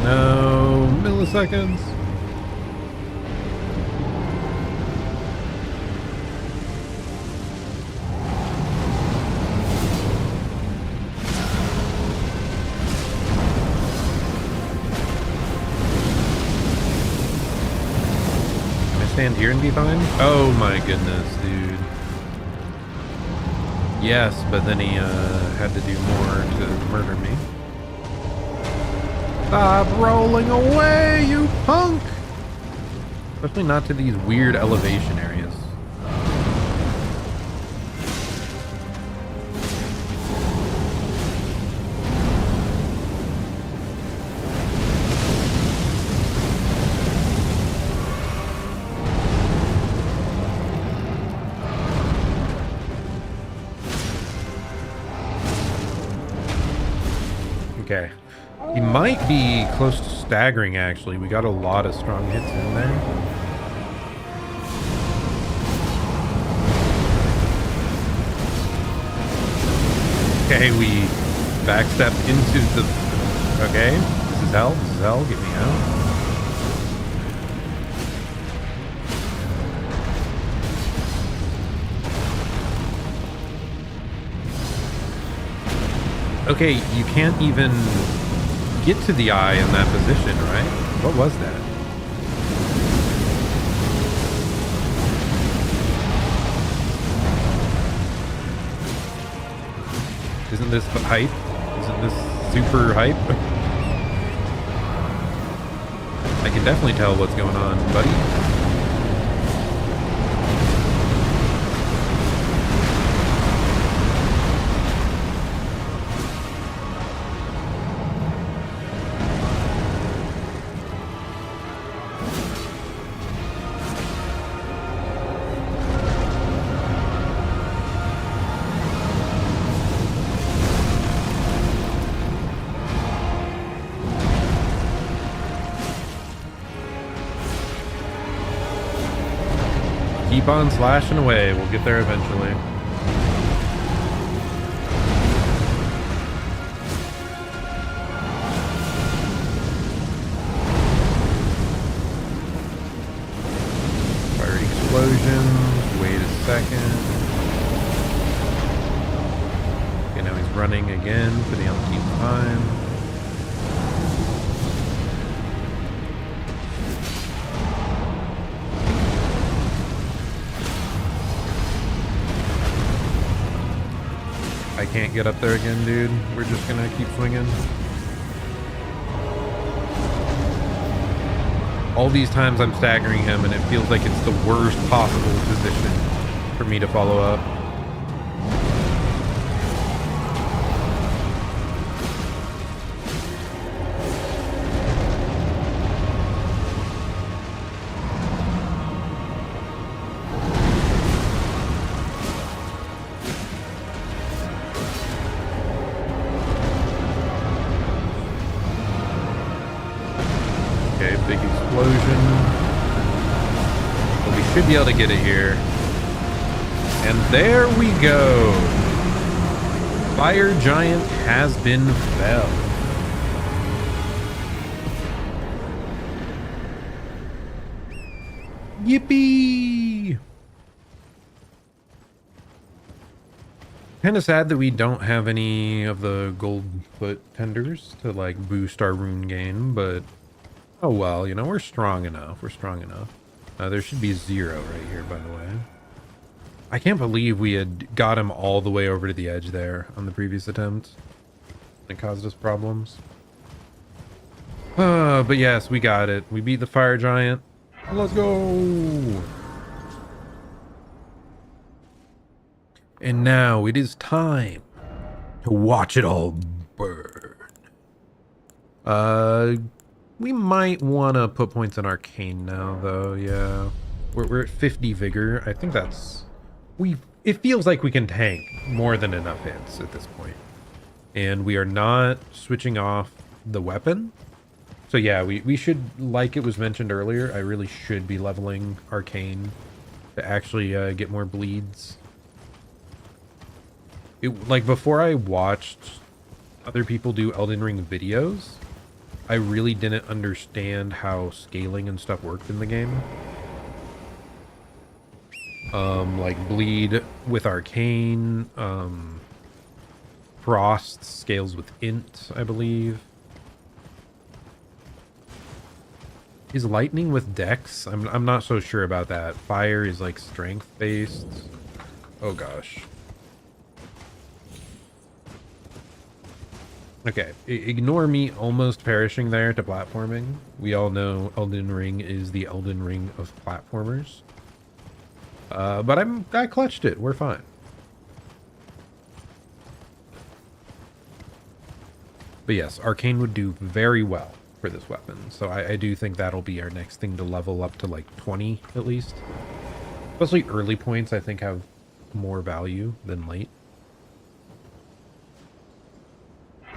No, milliseconds. Can I stand here and be fine? Oh my goodness, dude. Yes, but then he had to do more to murder me. Stop rolling away, you punk! Especially not to these weird elevation areas. Okay. He might be close to staggering, actually. We got a lot of strong hits in there. Okay, we backstepped into the... Okay, this is hell. This is hell. Get me out. Okay, you can't even get to the eye in that position, right? What was that? Isn't this hype? Isn't this super hype? I can definitely tell what's going on, buddy. Keep on slashing away. We'll get there eventually. Fire explosions. Wait a second. Okay, now he's running again for the umpteenth time. I can't get up there again, dude. We're just gonna keep swinging. All these times I'm staggering him and it feels like it's the worst possible position for me to follow up. Big explosion. But we should be able to get it here. And there we go. Fire Giant has been felled. Yippee! Kind of sad that we don't have any of the gold foot tenders to like boost our rune gain, but oh well, you know, we're strong enough. We're strong enough. There should be 0 right here, by the way. I can't believe we had got him all the way over to the edge there on the previous attempt. It caused us problems. But yes, we got it. We beat the fire giant. Let's go! And now it is time to watch it all burn. We might want to put points in arcane now, though. Yeah, we're at 50 vigor. I think that's it feels like we can tank more than enough hits at this point, and we are not switching off the weapon. So yeah, we should, like it was mentioned earlier, I really should be leveling arcane to actually get more bleeds. Like before I watched other people do Elden Ring videos, I really didn't understand how scaling and stuff worked in the game. Like bleed with arcane, frost scales with int, I believe. Is lightning with dex? I'm not so sure about that. Fire is like strength based. Oh gosh. Okay, ignore me almost perishing there to platforming. We all know Elden Ring is the Elden Ring of platformers. But I clutched it. We're fine. But yes, arcane would do very well for this weapon. So I do think that'll be our next thing to level up to like 20 at least. Especially early points I think have more value than late.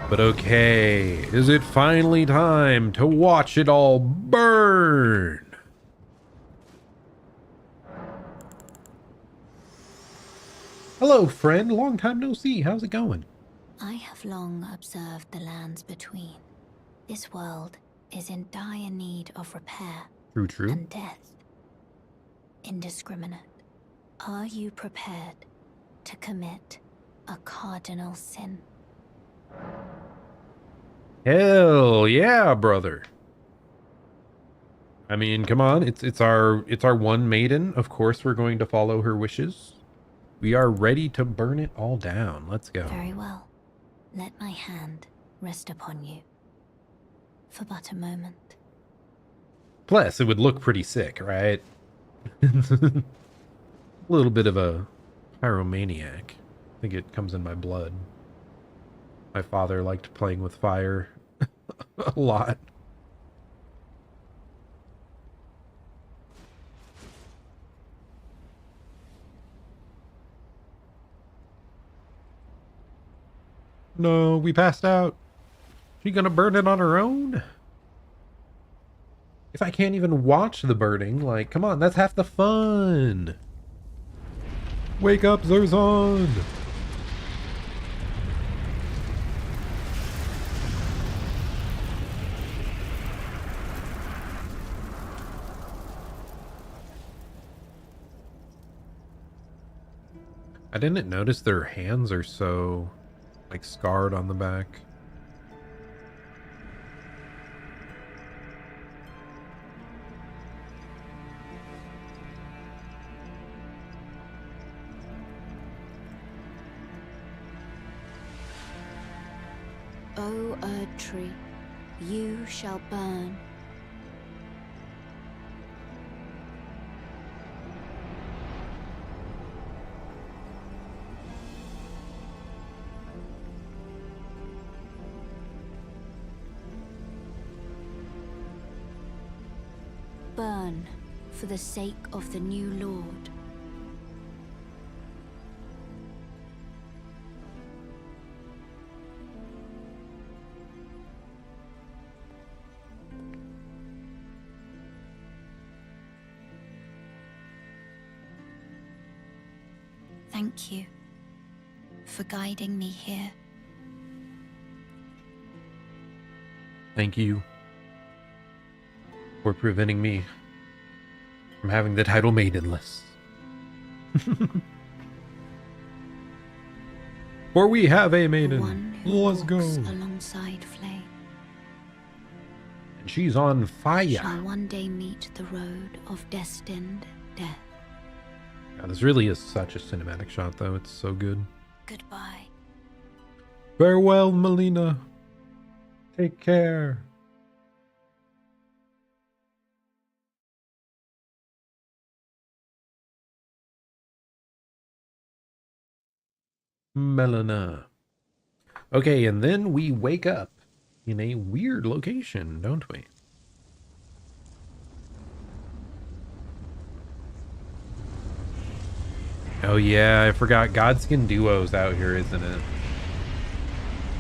But okay, is it finally time to watch it all burn? Hello, friend. Long time no see. How's it going? I have long observed the lands between. This world is in dire need of repair True. and death. Indiscriminate. Are you prepared to commit a cardinal sin? Hell yeah, brother. I mean, come on. It's our one maiden. Of course we're going to follow her wishes. We are ready to burn it all down. Let's go. Very well. Let my hand rest upon you. For but a moment. Plus, it would look pretty sick, right? A little bit of a pyromaniac. I think it comes in my blood. My father liked playing with fire a lot. No, we passed out. She gonna burn it on her own? If I can't even watch the burning, like, come on, that's half the fun. Wake up, Zerzan! I didn't notice their hands are so, like, scarred on the back. O Erdtree, you shall burn. Burn for the sake of the new Lord. Thank you for guiding me here. Thank you for preventing me from having the title maidenless. For we have a The maiden. one who Let's go. walks alongside flame And she's on fire. shall one day meet the road of destined death. Yeah, this really is such a cinematic shot, though. It's so good. Goodbye. Farewell, Melina. Take care. Melina. Okay, and then we wake up in a weird location, don't we? Oh yeah, I forgot Godskin Duo's out here, isn't it?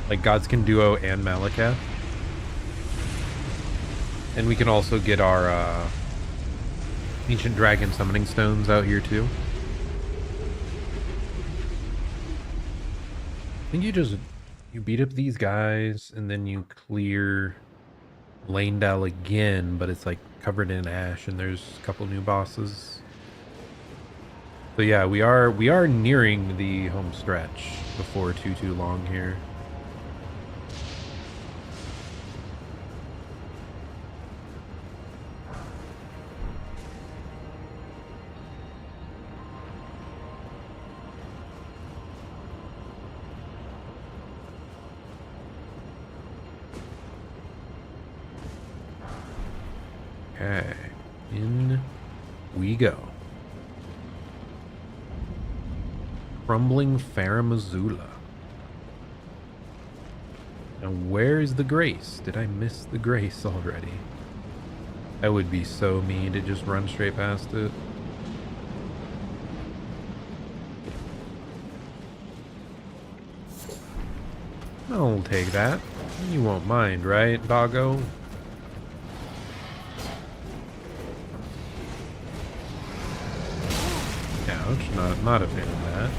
Like Godskin Duo and Malekith. And we can also get our Ancient Dragon Summoning Stones out here too. I think you beat up these guys and then you clear Lanedale again, but it's like covered in ash and there's a couple new bosses. So yeah, we are nearing the home stretch before too long here. Okay, in we go. Crumbling Faramazula. Now where's the grace? Did I miss the grace already? That would be so mean to just run straight past it. I'll take that. You won't mind, right, doggo? Ouch, not a fan of that.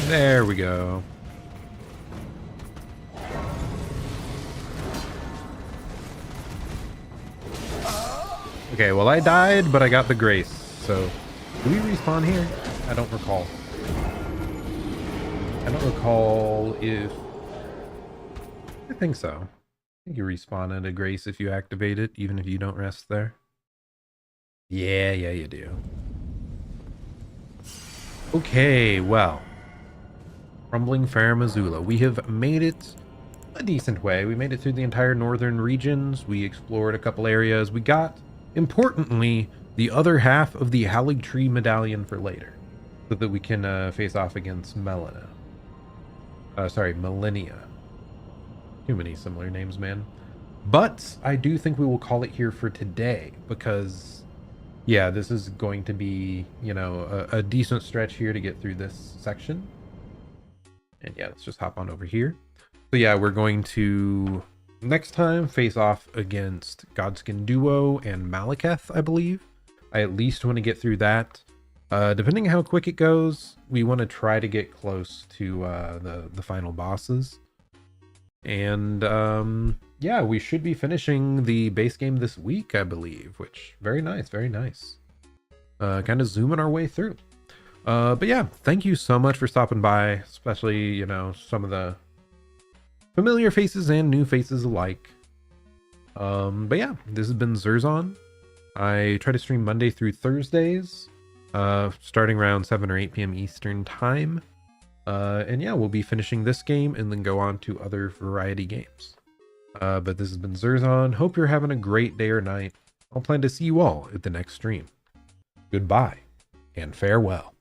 There we go. Okay, well I died, but I got the grace. So, do we respawn here? I don't recall. I don't recall if... I think so. I think you respawn at a grace if you activate it, even if you don't rest there. Yeah, you do. Okay, well. Crumbling Faramazula. We have made it a decent way. We made it through the entire northern regions. We explored a couple areas. We got, importantly, the other half of the Erdtree medallion for later, so that we can face off against Melina. Millennia. Too many similar names, man. But I do think we will call it here for today, because, yeah, this is going to be, you know, a decent stretch here to get through this section. And yeah, let's just hop on over here. So yeah, we're going to, next time, face off against Godskin Duo and Malekith, I believe. I at least want to get through that. Depending on how quick it goes, we want to try to get close to the final bosses. And yeah, we should be finishing the base game this week, I believe, which, very nice, very nice. Kind of zooming our way through. But yeah, thank you so much for stopping by, especially, you know, some of the familiar faces and new faces alike. But yeah, this has been Zerzon. I try to stream Monday through Thursdays, starting around 7 or 8 p.m. Eastern time. And yeah, we'll be finishing this game and then go on to other variety games. But this has been Zerzon. Hope you're having a great day or night. I'll plan to see you all at the next stream. Goodbye and farewell.